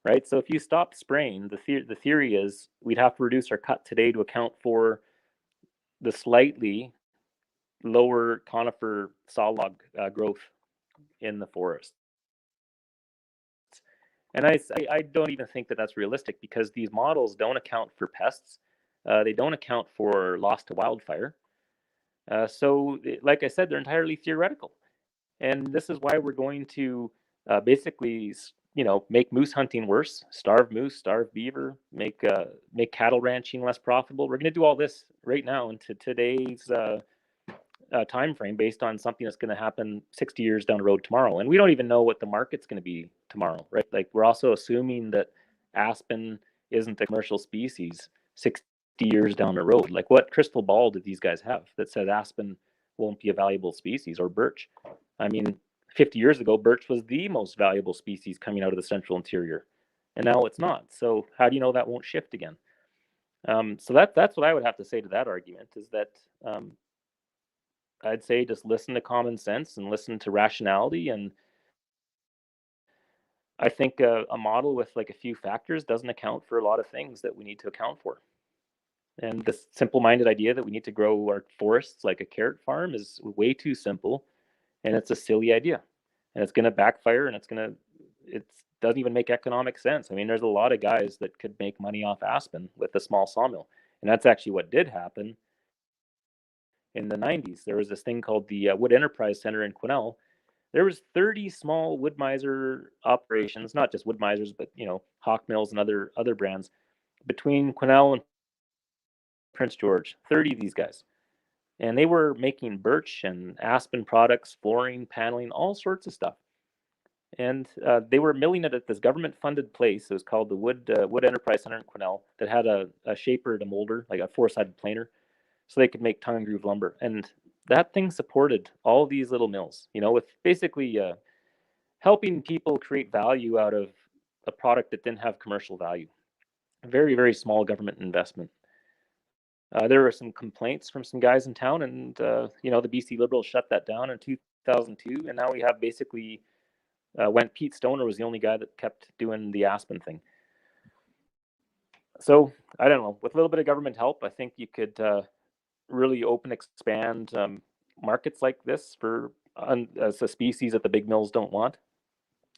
right? So if you stop spraying, the theory is we'd have to reduce our cut today to account for the slightly lower conifer sawlog growth in the forest. And I don't even think that that's realistic, because these models don't account for pests. They don't account for loss to wildfire. So like I said, they're entirely theoretical. And this is why we're going to basically, make moose hunting worse, starve moose, starve beaver, make cattle ranching less profitable. We're going to do all this right now into today's time frame, based on something that's going to happen 60 years down the road tomorrow. And we don't even know what the market's going to be tomorrow, right? Like, we're also assuming that aspen isn't a commercial species 60 years down the road. Like, what crystal ball do these guys have that says aspen won't be a valuable species, or birch? I mean, 50 years ago, birch was the most valuable species coming out of the central interior, and now it's not. So how do you know that won't shift again? So that's what I would have to say to that argument, is that I'd say just listen to common sense and listen to rationality. And I think a model with like a few factors doesn't account for a lot of things that we need to account for. And this simple-minded idea that we need to grow our forests like a carrot farm is way too simple, and it's a silly idea, and it's going to backfire, and it doesn't even make economic sense. I mean, there's a lot of guys that could make money off aspen with a small sawmill, and that's actually what did happen in the 90s. There was this thing called the Wood Enterprise Center in Quesnel. There was 30 small wood miser operations, not just wood misers, but Hawk Mills and other brands, between Quesnel and Prince George. 30 of these guys, and they were making birch and aspen products, flooring, paneling, all sorts of stuff. And they were milling it at this government-funded place. It was called the Wood Enterprise Center in Quesnel, that had a shaper and a molder, like a four-sided planer, so they could make tongue and groove lumber. And that thing supported all these little mills, with basically helping people create value out of a product that didn't have commercial value. Very, very small government investment. There were some complaints from some guys in town, and the BC Liberals shut that down in 2002, and now we have basically when Pete Stoner was the only guy that kept doing the Aspen thing. So I don't know. With a little bit of government help, I think you could really expand markets like this for as a species that the big mills don't want.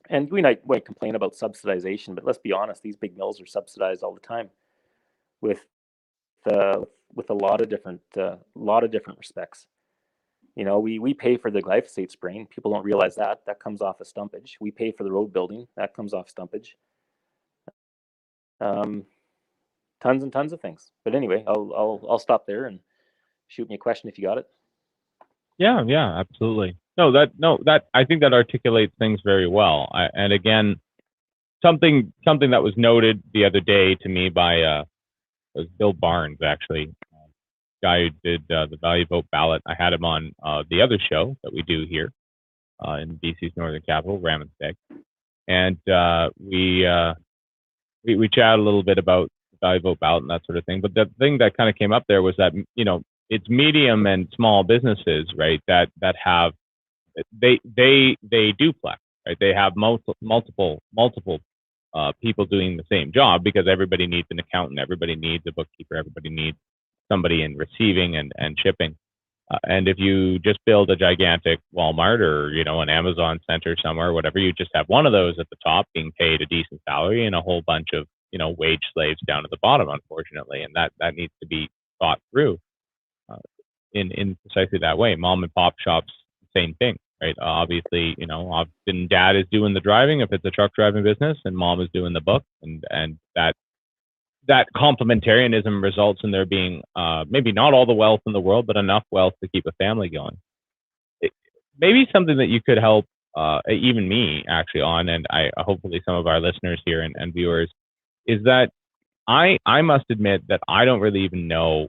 And we might complain about subsidization, but let's be honest, these big mills are subsidized all the time with a lot of different respects. We pay for the glyphosate spraying. People don't realize that comes off of stumpage. We pay for the road building. That comes off stumpage. Tons and tons of things. But anyway, I'll stop there and shoot me a question if you got it. Yeah, absolutely. That I think that articulates things very well. And again, something that was noted the other day to me by was Bill Barnes, actually, guy who did the Value Vote ballot. I had him on the other show that we do here in BC's northern capital, Ramonsdeg, and we chatted a little bit about the Value Vote ballot and that sort of thing. But the thing that kind of came up there was that it's medium and small businesses, right, that have they duplex, right? They have multiple people doing the same job because everybody needs an accountant, everybody needs a bookkeeper, everybody needs somebody in receiving and shipping. And if you just build a gigantic Walmart or an Amazon center somewhere, whatever, you just have one of those at the top being paid a decent salary and a whole bunch of wage slaves down at the bottom, unfortunately, and that needs to be thought through in precisely that way. Mom and pop shops, same thing. Right. Obviously, often dad is doing the driving if it's a truck driving business, and mom is doing the book, and that complementarianism results in there being maybe not all the wealth in the world, but enough wealth to keep a family going. Maybe something that you could help even me actually on, and I hopefully some of our listeners here and viewers, is that I must admit that I don't really even know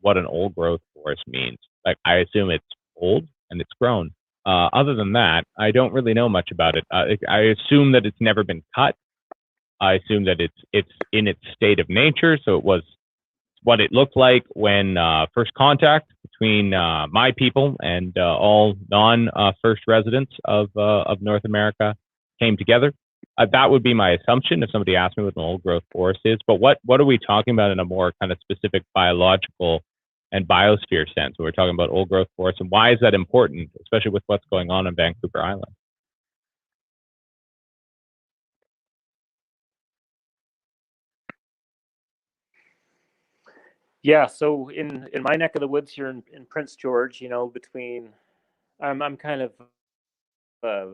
what an old growth forest means. Like, I assume it's old and it's grown. Other than that, I don't really know much about it. I assume that it's never been cut. I assume that it's in its state of nature. So it was what it looked like when first contact between my people and all non-first residents of North America came together. That would be my assumption if somebody asked me what an old growth forest is. But what are we talking about in a more kind of specific biological and biosphere sense when we're talking about old growth forests, and why is that important, especially with what's going on Vancouver Island? Yeah, so in my neck of the woods here in Prince George, between I'm kind of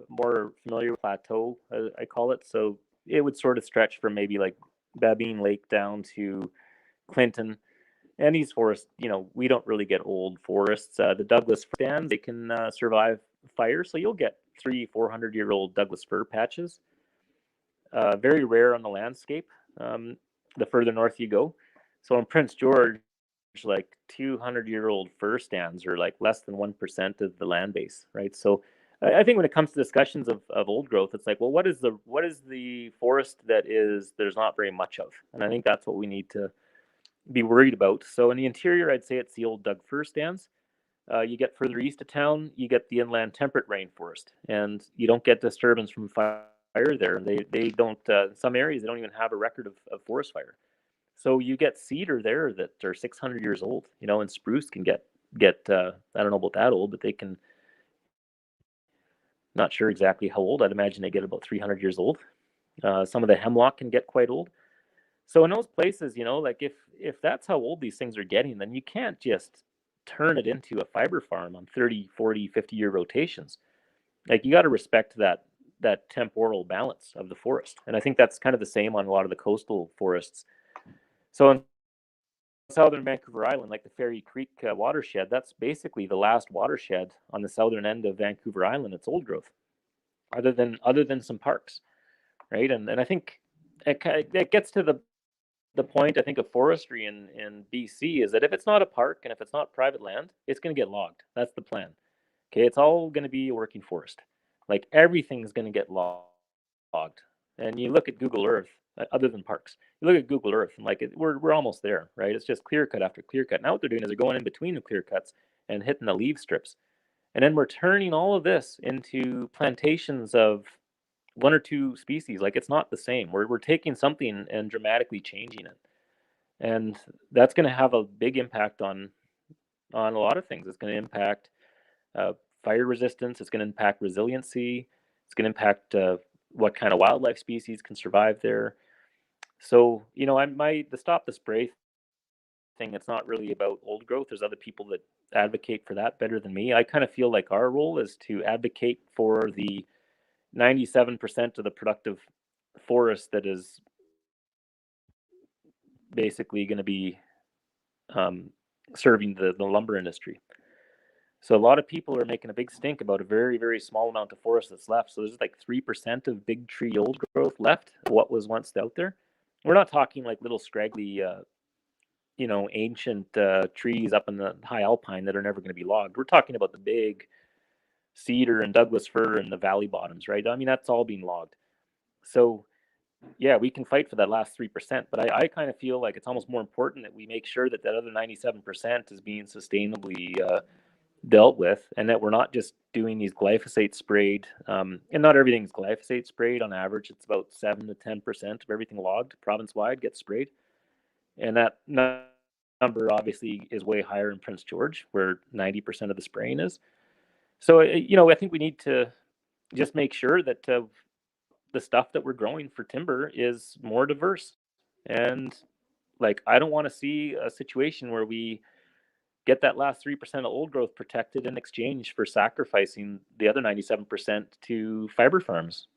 more familiar with plateau, I call it. So it would sort of stretch from maybe like Babine Lake down to Clinton. And these forests, we don't really get old forests. The Douglas stands, they can survive fire. So you'll get 300-400-year-old Douglas fir patches. Very rare on the landscape, the further north you go. So in Prince George, like 200-year-old fir stands are like less than 1% of the land base, right? So I think when it comes to discussions of old growth, it's like, well, what is the forest that there's not very much of? And I think that's what we need to be worried about. So in the interior, I'd say it's the old Doug fir stands. You get further east of town, you get the inland temperate rainforest, and you don't get disturbance from fire there. They don't, in some areas, they don't even have a record of forest fire. So you get cedar there that are 600 years old, and spruce can get I don't know about that old, but they can, not sure exactly how old. I'd imagine they get about 300 years old. Some of the hemlock can get quite old. So in those places, like if that's how old these things are getting, then you can't just turn it into a fiber farm on 30, 40, 50-year rotations. Like, you got to respect that temporal balance of the forest. And I think that's kind of the same on a lot of the coastal forests. So in southern Vancouver Island, like the Fairy Creek watershed, that's basically the last watershed on the southern end of Vancouver Island. It's old growth, other than some parks, right? And I think it gets to the point, I think, of forestry in BC is that if it's not a park and if it's not private land, it's going to get logged. That's the plan. Okay, it's all going to be a working forest. Like, everything's going to get logged. And you look at Google Earth, other than parks, you look at Google Earth, and like we're almost there, right? It's just clear cut after clear cut. Now what they're doing is they're going in between the clear cuts and hitting the leaf strips, and then we're turning all of this into plantations of one or two species. Like it's not the same. We're taking something and dramatically changing it, and that's going to have a big impact on a lot of things. It's going to impact uh, fire resistance. It's going to impact resiliency. It's going to impact what kind of wildlife species can survive there. So, the stop the spray thing, it's not really about old growth. There's other people that advocate for that better than me. I kind of feel like our role is to advocate for the 97% of the productive forest that is basically going to be um, serving the lumber industry. So a lot of people are making a big stink about a very, very small amount of forest that's left. So there's like 3% of big tree old growth left, what was once out there. We're not talking like little scraggly, ancient trees up in the high alpine that are never going to be logged. We're talking about the big cedar and Douglas fir and the valley bottoms, right? I mean, that's all being logged. So yeah, we can fight for that last 3%, but I kind of feel like it's almost more important that we make sure that that other 97% is being sustainably dealt with, and that we're not just doing these glyphosate sprayed, and not everything's glyphosate sprayed. On average, it's about 7 to 10% of everything logged province wide gets sprayed, and that number obviously is way higher in Prince George, where 90% of the spraying is. So I think we need to just make sure that the stuff that we're growing for timber is more diverse. And like, I don't want to see a situation where we get that last 3% of old growth protected in exchange for sacrificing the other 97% to fiber farms.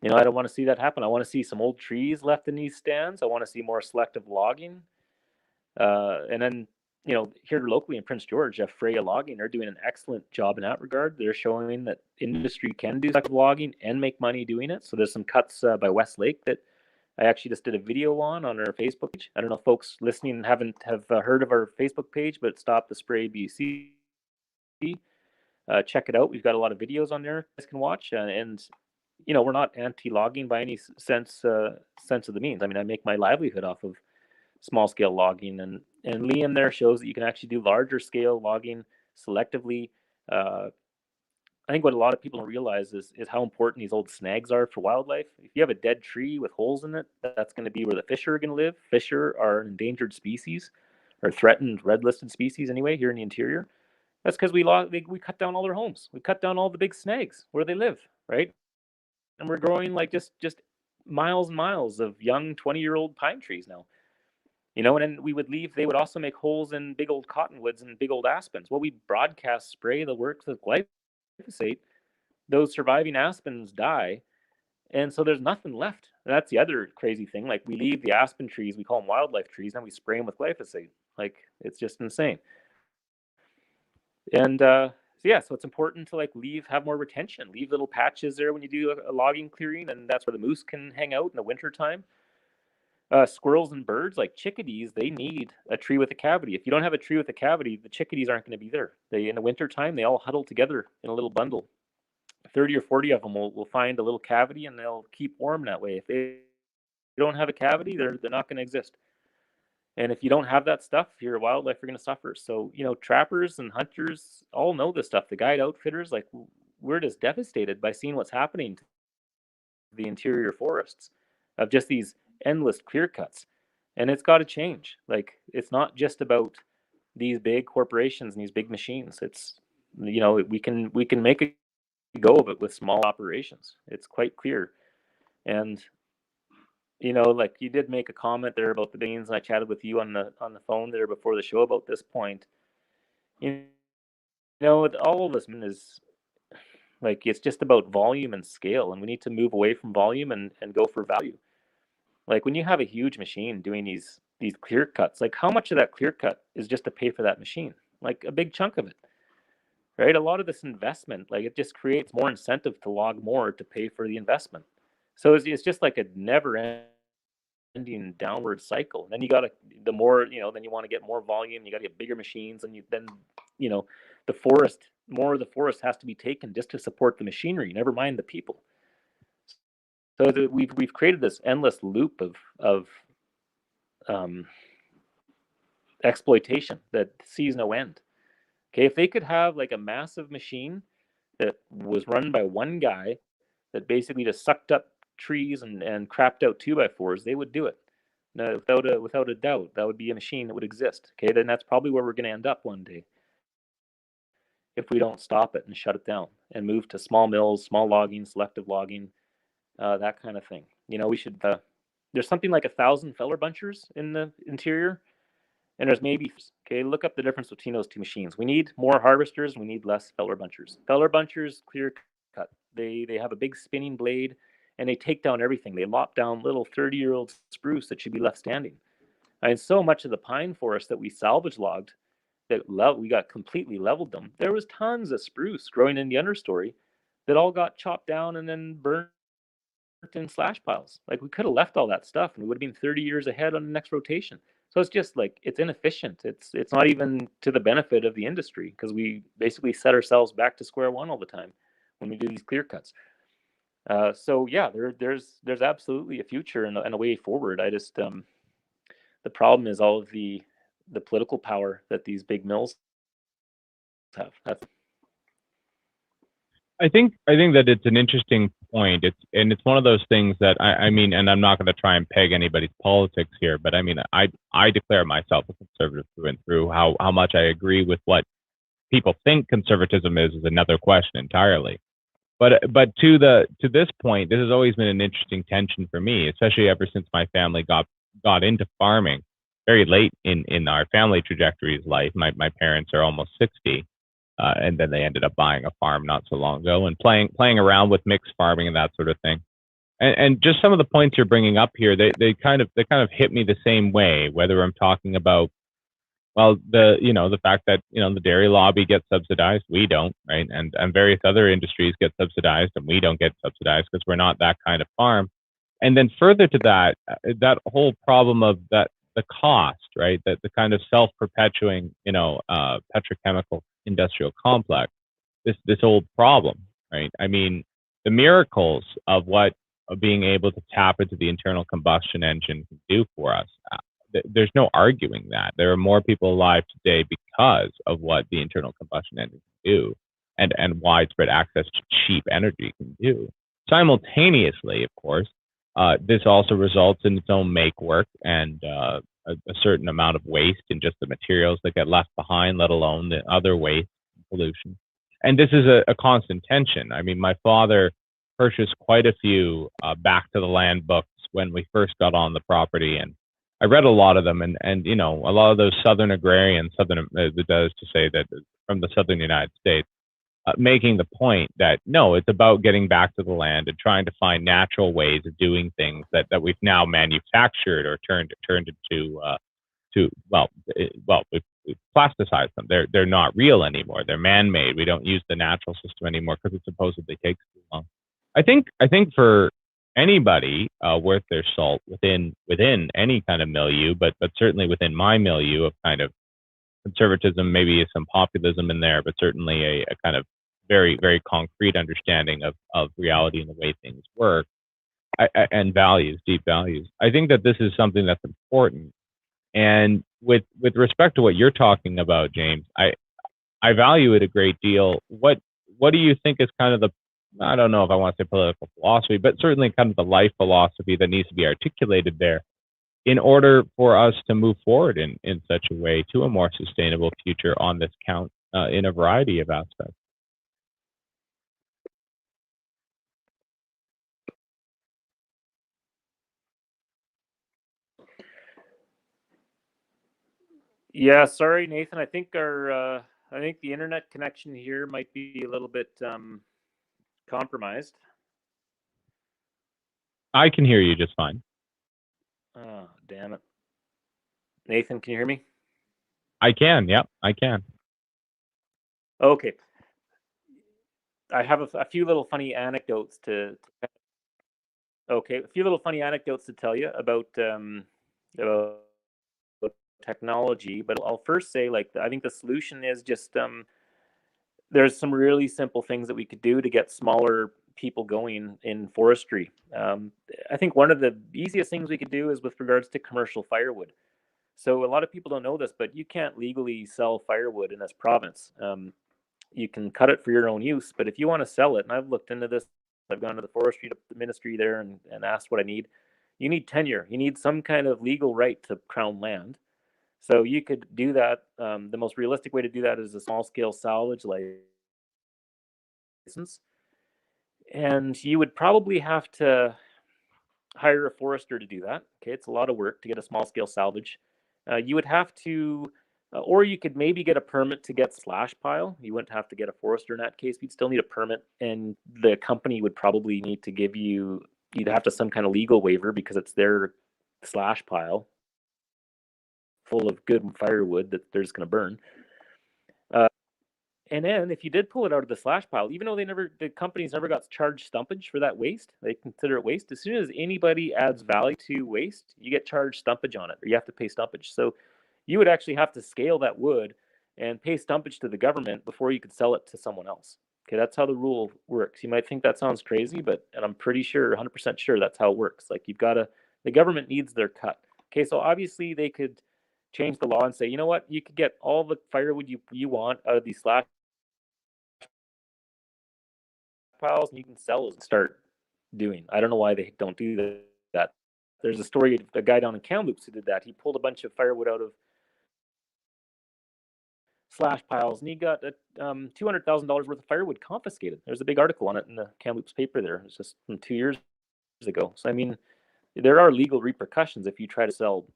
I don't want to see that happen. I want to see some old trees left in these stands. I want to see more selective logging. And then, here locally in Prince George, Freya Logging, they're doing an excellent job in that regard. They're showing that industry can do selective logging and make money doing it. So there's some cuts by Westlake that I actually just did a video on our Facebook page. I don't know if folks listening have heard of our Facebook page, but Stop the Spray BC. Check it out. We've got a lot of videos on there you guys can watch, and we're not anti-logging by any sense of the means. I mean, I make my livelihood off of small scale logging, and Liam there shows that you can actually do larger scale logging selectively. I think what a lot of people don't realize is how important these old snags are for wildlife. If you have a dead tree with holes in it, that's going to be where the fish are going to live. Fish are an endangered species, or threatened red listed species anyway, here in the interior. That's because we cut down all their homes. We cut down all the big snags where they live, right? And we're growing like just miles and miles of young 20-year-old pine trees now. And then we would leave. They would also make holes in big old cottonwoods and big old aspens. Well, we broadcast spray the works with glyphosate. Those surviving aspens die, and so there's nothing left. And that's the other crazy thing. Like, we leave the aspen trees, we call them wildlife trees, and we spray them with glyphosate. Like, it's just insane. And so it's important to have more retention, leave little patches there when you do a logging clearing, and that's where the moose can hang out in the wintertime. Squirrels and birds, like chickadees, they need a tree with a cavity. If you don't have a tree with a cavity, the chickadees aren't going to be there. In the wintertime, they all huddle together in a little bundle. 30 or 40 of them will find a little cavity, and they'll keep warm that way. If they don't have a cavity, they're not going to exist. And if you don't have that stuff, your wildlife are going to suffer. So, trappers and hunters all know this stuff. The guide outfitters, like, we're just devastated by seeing what's happening to the interior forests of just these endless clear cuts. And it's got to change. Like, it's not just about these big corporations and these big machines. It's, we can make a go of it with small operations. It's quite clear. And like, you did make a comment there about the beans, and I chatted with you on the phone there before the show about this point. All of this is like, it's just about volume and scale, and we need to move away from volume and go for value. Like, when you have a huge machine doing these clear cuts, like, how much of that clear cut is just to pay for that machine? Like, a big chunk of it, right? A lot of this investment, like, it just creates more incentive to log more to pay for the investment. So it's just like a never ending downward cycle. And then the more, then you want to get more volume, you got to get bigger machines, and more of the forest has to be taken just to support the machinery, never mind the people. So we've created this endless loop of exploitation that sees no end. Okay, if they could have like a massive machine that was run by one guy that basically just sucked up trees and crapped out 2x4s, they would do it. Now, without a doubt, that would be a machine that would exist. Okay, then that's probably where we're going to end up one day if we don't stop it and shut it down and move to small mills, small logging, selective logging, that kind of thing. We should. There's something like 1,000 feller bunchers in the interior, and there's maybe, okay, look up the difference between those two machines. We need more harvesters, we need less feller bunchers. Feller bunchers, clear cut. They have a big spinning blade, and they take down everything. They lop down little 30-year-old spruce that should be left standing. And so much of the pine forest that we salvage logged, that we got completely leveled them. There was tons of spruce growing in the understory that all got chopped down and then burnt in slash piles. Like, we could have left all that stuff and we would have been 30 years ahead on the next rotation. So it's just like, it's inefficient. It's not even to the benefit of the industry, because we basically set ourselves back to square one all the time when we do these clear cuts. So yeah, there's absolutely a future and a way forward. I just the problem is all of the political power that these big mills have. I think that it's an interesting point. It's one of those things that I mean, and I'm not going to try and peg anybody's politics here, but I mean, I declare myself a conservative through and through. How much I agree with what people think conservatism is another question entirely. But to this point, this has always been an interesting tension for me, especially ever since my family got into farming very late in our family trajectory's life. My parents are almost 60. And then they ended up buying a farm not so long ago and playing around with mixed farming and that sort of thing. And just some of the points you're bringing up here, they kind of hit me the same way. Whether I'm talking about, well, the fact that the dairy lobby gets subsidized, we don't, right? And various other industries get subsidized, and we don't get subsidized because we're not that kind of farm. And then further to that, that whole problem of the cost, right? That the kind of self-perpetuating, petrochemical industrial complex, this old problem, right? I mean, the miracles of what being able to tap into the internal combustion engine can do for us. There's no arguing that. There are more people alive today because of what the internal combustion engine can do, and widespread access to cheap energy can do. Simultaneously, of course, this also results in its own make work and a certain amount of waste in just the materials that get left behind, let alone the other waste and pollution. And this is a constant tension. I mean, my father purchased quite a few back to the land books when we first got on the property, and I read a lot of them. And a lot of those southern agrarians, that is to say that from the southern United States, making the point that no, it's about getting back to the land and trying to find natural ways of doing things that we've now manufactured or turned into we've plasticized them. They're not real anymore. They're man-made. We don't use the natural system anymore because it supposedly takes too long. I think for anybody worth their salt within any kind of milieu, but certainly within my milieu of kind of conservatism, maybe some populism in there, but certainly a kind of very, very concrete understanding of reality and the way things work, and values, deep values. I think that this is something that's important. And with respect to what you're talking about, James, I value it a great deal. What do you think is kind of I don't know if I want to say political philosophy, but certainly kind of the life philosophy that needs to be articulated there in order for us to move forward in such a way to a more sustainable future on this count in a variety of aspects? Yeah, sorry, Nathan. I think the internet connection here might be a little bit compromised. I can hear you just fine. Oh, damn it. Nathan, can you hear me? I can. Yep, I can. Okay. I have a few little funny anecdotes to tell you about technology, but I'll first say, like, I think the solution is just there's some really simple things that we could do to get smaller people going in forestry. I think one of the easiest things we could do is with regards to commercial firewood. So a lot of people don't know this, but you can't legally sell firewood in this province. You can cut it for your own use, but if you want to sell it, and I've looked into this, I've gone to the forestry ministry there and asked what I need. You need tenure. You need some kind of legal right to crown land. So you could do that. The most realistic way to do that is a small scale salvage license. And you would probably have to hire a forester to do that. Okay, it's a lot of work to get a small scale salvage. You would have to, or you could maybe get a permit to get slash pile. You wouldn't have to get a forester in that case. You'd still need a permit, and the company would probably need to give you, you'd have to some kind of legal waiver because it's their slash pile full of good firewood that they're just going to burn. And then if you did pull it out of the slash pile, even though the companies never got charged stumpage for that waste, they consider it waste. As soon as anybody adds value to waste, you get charged stumpage on it, or you have to pay stumpage. So you would actually have to scale that wood and pay stumpage to the government before you could sell it to someone else. Okay, that's how the rule works. You might think that sounds crazy, and I'm pretty sure, 100% sure that's how it works. Like the government needs their cut. Okay, so obviously they could change the law and say, you know what, you could get all the firewood you want out of these slash piles and you can sell those and start doing. I don't know why they don't do that. There's a story of a guy down in Kamloops who did that. He pulled a bunch of firewood out of slash piles and he got $200,000 worth of firewood confiscated. There's a big article on it in the Kamloops paper there. It's just from 2 years ago. So, I mean, there are legal repercussions if you try to sell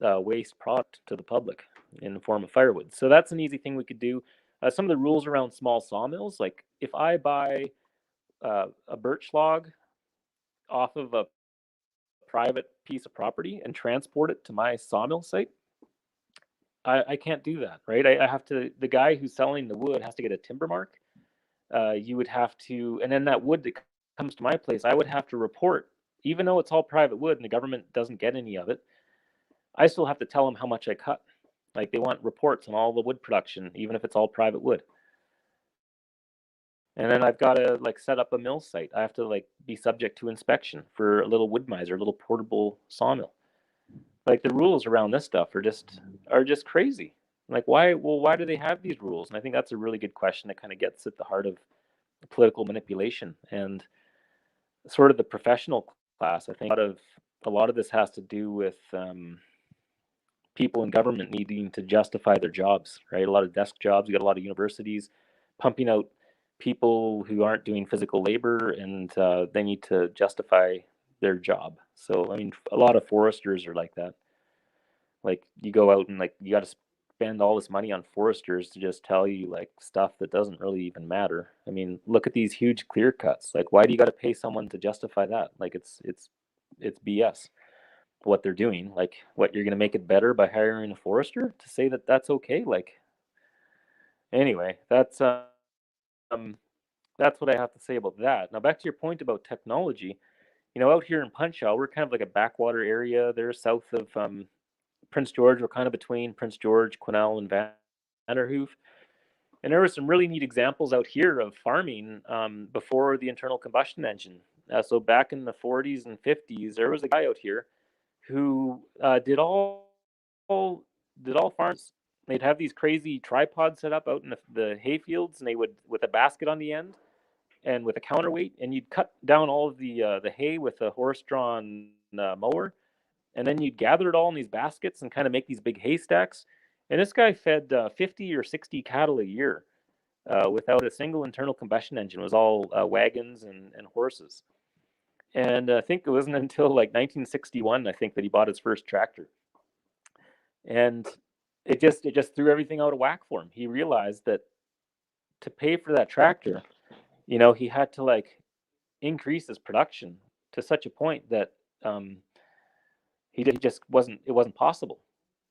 waste product to the public in the form of firewood. So that's an easy thing we could do. Some of the rules around small sawmills, like if I buy a birch log off of a private piece of property and transport it to my sawmill site, I can't do that, right? I have to, the guy who's selling the wood has to get a timber mark. You would have to, and then that wood that comes to my place, I would have to report, even though it's all private wood and the government doesn't get any of it, I still have to tell them how much I cut. Like they want reports on all the wood production, even if it's all private wood. And then I've got to like set up a mill site. I have to like be subject to inspection for a little wood miser, a little portable sawmill. Like the rules around this stuff are just crazy. Like why? Well, why do they have these rules? And I think that's a really good question that kind of gets at the heart of political manipulation and sort of the professional class. I think a lot of this has to do with people in government needing to justify their jobs, right? A lot of desk jobs. You got a lot of universities pumping out people who aren't doing physical labor, and they need to justify their job. So, I mean, a lot of foresters are like that. Like, you go out and like you got to spend all this money on foresters to just tell you like stuff that doesn't really even matter. I mean, look at these huge clear cuts. Like, why do you got to pay someone to justify that? Like, it's BS. What they're doing, like, what, you're going to make it better by hiring a forester to say that that's okay? Like, anyway, that's what I have to say about that. Now back to your point about technology. Out here in Punchal, we're kind of like a backwater area there south of Prince George. We're kind of between Prince George, Quesnel, and Vanderhoof. And there were some really neat examples out here of farming before the internal combustion engine. So back in the 40s and 50s, there was a guy out here who did all farms. They'd have these crazy tripods set up out in the hay fields, and they would, with a basket on the end and with a counterweight, and you'd cut down all of the hay with a horse-drawn mower, and then you'd gather it all in these baskets and kind of make these big haystacks. And this guy fed 50 or 60 cattle a year without a single internal combustion engine. It was all wagons and horses. And I think it wasn't until like 1961, I think, that he bought his first tractor. And it just threw everything out of whack for him. He realized that to pay for that tractor, he had to like increase his production to such a point that it wasn't possible.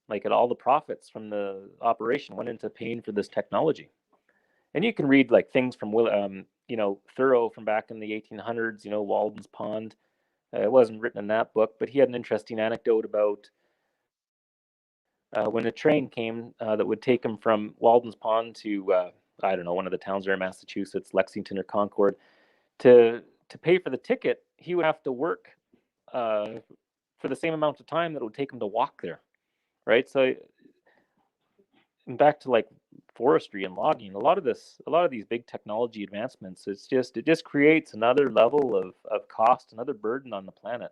Like, all the profits from the operation went into paying for this technology. And you can read like things from Thoreau from back in the 1800s, Walden's Pond. It wasn't written in that book, but he had an interesting anecdote about when a train came that would take him from Walden's Pond to, I don't know, one of the towns there in Massachusetts, Lexington or Concord, to pay for the ticket, he would have to work for the same amount of time that it would take him to walk there, right? So, and back to like forestry and logging, a lot of these big technology advancements, it just creates another level of cost, another burden on the planet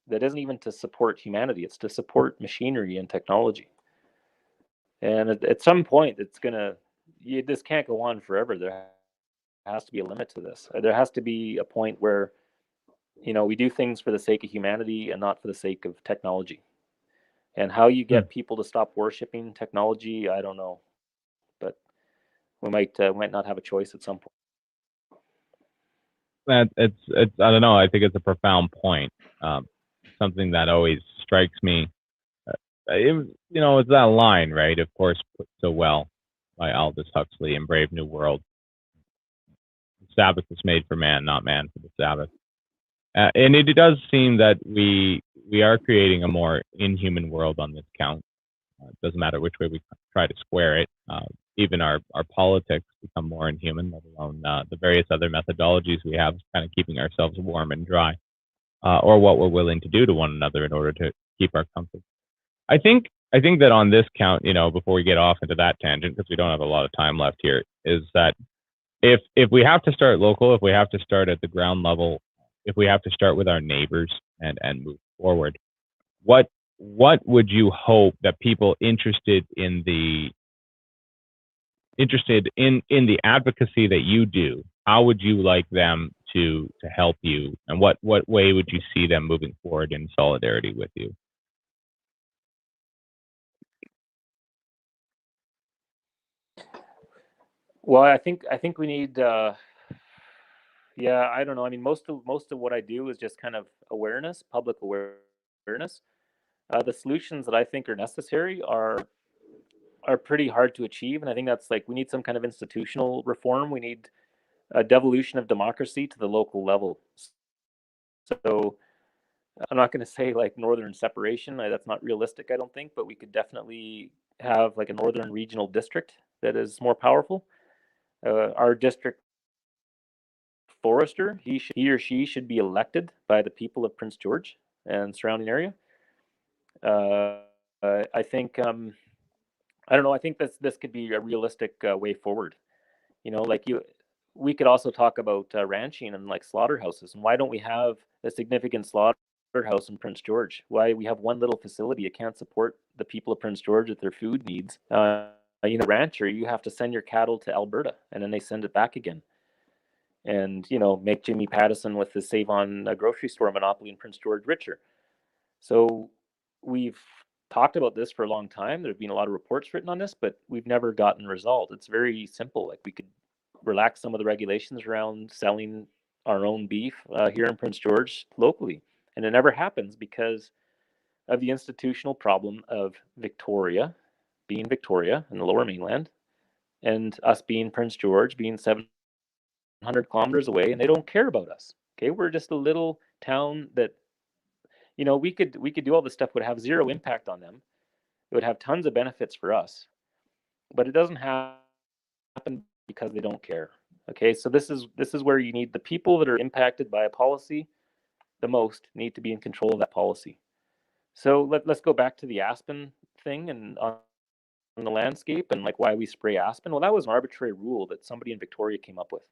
that isn't even to support humanity. It's to support machinery and technology. And at some point, this can't go on forever. There has to be a limit to this. There has to be a point where, we do things for the sake of humanity and not for the sake of technology. And how you get people to stop worshiping technology, I don't know, but we might not have a choice at some point. It's I don't know. I think it's a profound point. Something that always strikes me. It's that line, right? Of course, put so well by Aldous Huxley in Brave New World. The Sabbath was made for man, not man for the Sabbath. And it does seem that we are creating a more inhuman world on this count. It doesn't matter which way we try to square it. Even our politics become more inhuman, let alone the various other methodologies we have, kind of keeping ourselves warm and dry, or what we're willing to do to one another in order to keep our comfort. I think that on this count, before we get off into that tangent, because we don't have a lot of time left here, is that if we have to start local, if we have to start at the ground level, if we have to start with our neighbors and move forward, what would you hope that people interested in the advocacy that you do, how would you like them to help you, and what way would you see them moving forward in solidarity with you? Well, I think we need. Yeah, I don't know. I mean, most of what I do is just kind of awareness, public awareness. The solutions that I think are necessary are pretty hard to achieve, and I think that's like we need some kind of institutional reform. We need a devolution of democracy to the local level. So I'm not going to say like northern separation. That's not realistic, I don't think, but we could definitely have like a northern regional district that is more powerful. Our district forester, he or she should be elected by the people of Prince George and surrounding area. I think I don't know. I think this could be a realistic way forward. We could also talk about ranching and like slaughterhouses. And why don't we have a significant slaughterhouse in Prince George? Why we have one little facility? It can't support the people of Prince George with their food needs. Rancher, you have to send your cattle to Alberta, and then they send it back again. And make Jimmy Pattison with the Save On grocery store monopoly in Prince George richer. So we've talked about this for a long time. There have been a lot of reports written on this, but we've never gotten resolved. It's very simple. Like we could relax some of the regulations around selling our own beef here in Prince George locally, and it never happens because of the institutional problem of Victoria being Victoria in the Lower Mainland, and us being Prince George, being 700 kilometers away, and they don't care about us. Okay, we're just a little town that we could do all this stuff, would have zero impact on them. It would have tons of benefits for us, but it doesn't happen because they don't care. Okay, so this is where you need the people that are impacted by a policy the most need to be in control of that policy. So let's go back to the aspen thing and on the landscape and like why we spray aspen. Well, that was an arbitrary rule that somebody in Victoria came up with,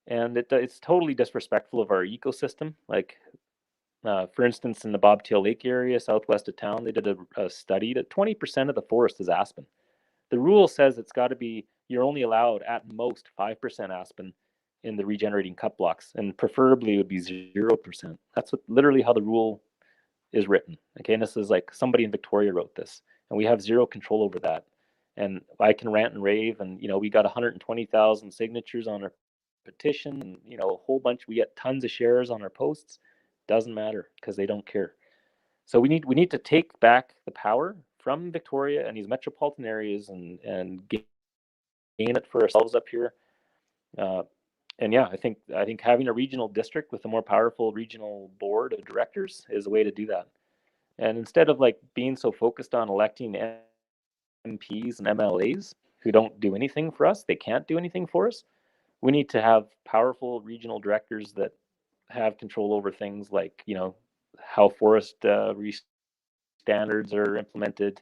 and it's totally disrespectful of our ecosystem. Like for instance, in the Bobtail Lake area, southwest of town, they did a study that 20% of the forest is aspen. The rule says it's got to be, you're only allowed at most 5% aspen in the regenerating cut blocks, and preferably it would be 0%. That's literally how the rule is written. Okay, and this is like somebody in Victoria wrote this, and we have zero control over that. And I can rant and rave, and we got 120,000 signatures on our petition, and a whole bunch. We get tons of shares on our posts. Doesn't matter because they don't care. So we need to take back the power from Victoria and these metropolitan areas and gain it for ourselves up here. And yeah, I think having a regional district with a more powerful regional board of directors is a way to do that. And instead of like being so focused on electing MPs and MLAs who don't do anything for us, they can't do anything for us. we need to have powerful regional directors that have control over things like, how forest standards are implemented,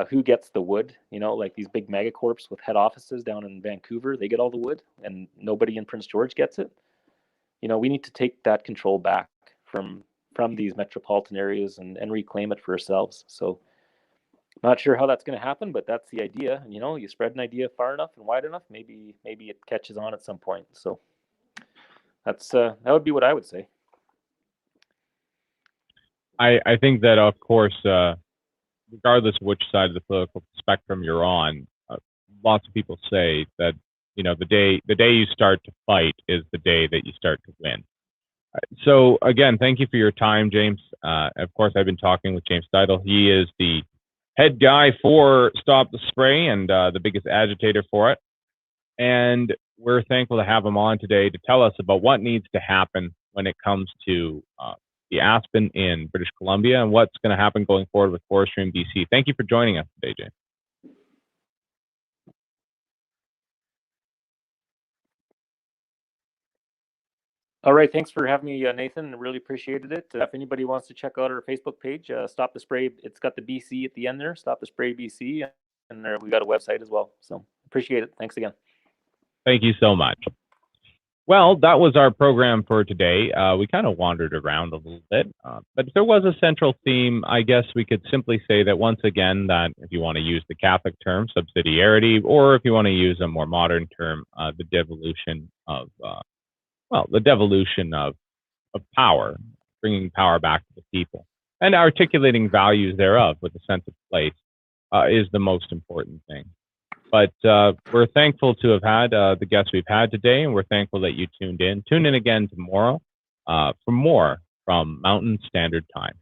who gets the wood, like these big megacorps with head offices down in Vancouver, they get all the wood and nobody in Prince George gets it. We need to take that control back from these metropolitan areas and reclaim it for ourselves. So not sure how that's going to happen, but that's the idea. And you spread an idea far enough and wide enough, maybe it catches on at some point. So that's that would be what I would say. I think that, of course, regardless of which side of the political spectrum you're on, lots of people say that the day you start to fight is the day that you start to win. So again, thank you for your time, James. Of course, I've been talking with James Steidl. He is the head guy for Stop the Spray and the biggest agitator for it. And we're thankful to have him on today to tell us about what needs to happen when it comes to the aspen in British Columbia and what's going to happen going forward with forestry in BC. Thank you for joining us today, James. All right, thanks for having me, Nathan. Really appreciated it. If anybody wants to check out our Facebook page, Stop the Spray, it's got the BC at the end there, Stop the Spray BC, and there we got a website as well. So appreciate it. Thanks again. Thank you so much. Well, that was our program for today. We kind of wandered around a little bit, but if there was a central theme, I guess we could simply say that once again, that if you want to use the Catholic term, subsidiarity, or if you want to use a more modern term, the devolution of power, bringing power back to the people, and articulating values thereof with a sense of place is the most important thing. But we're thankful to have had the guests we've had today, and we're thankful that you tuned in. Tune in again tomorrow for more from Mountain Standard Time.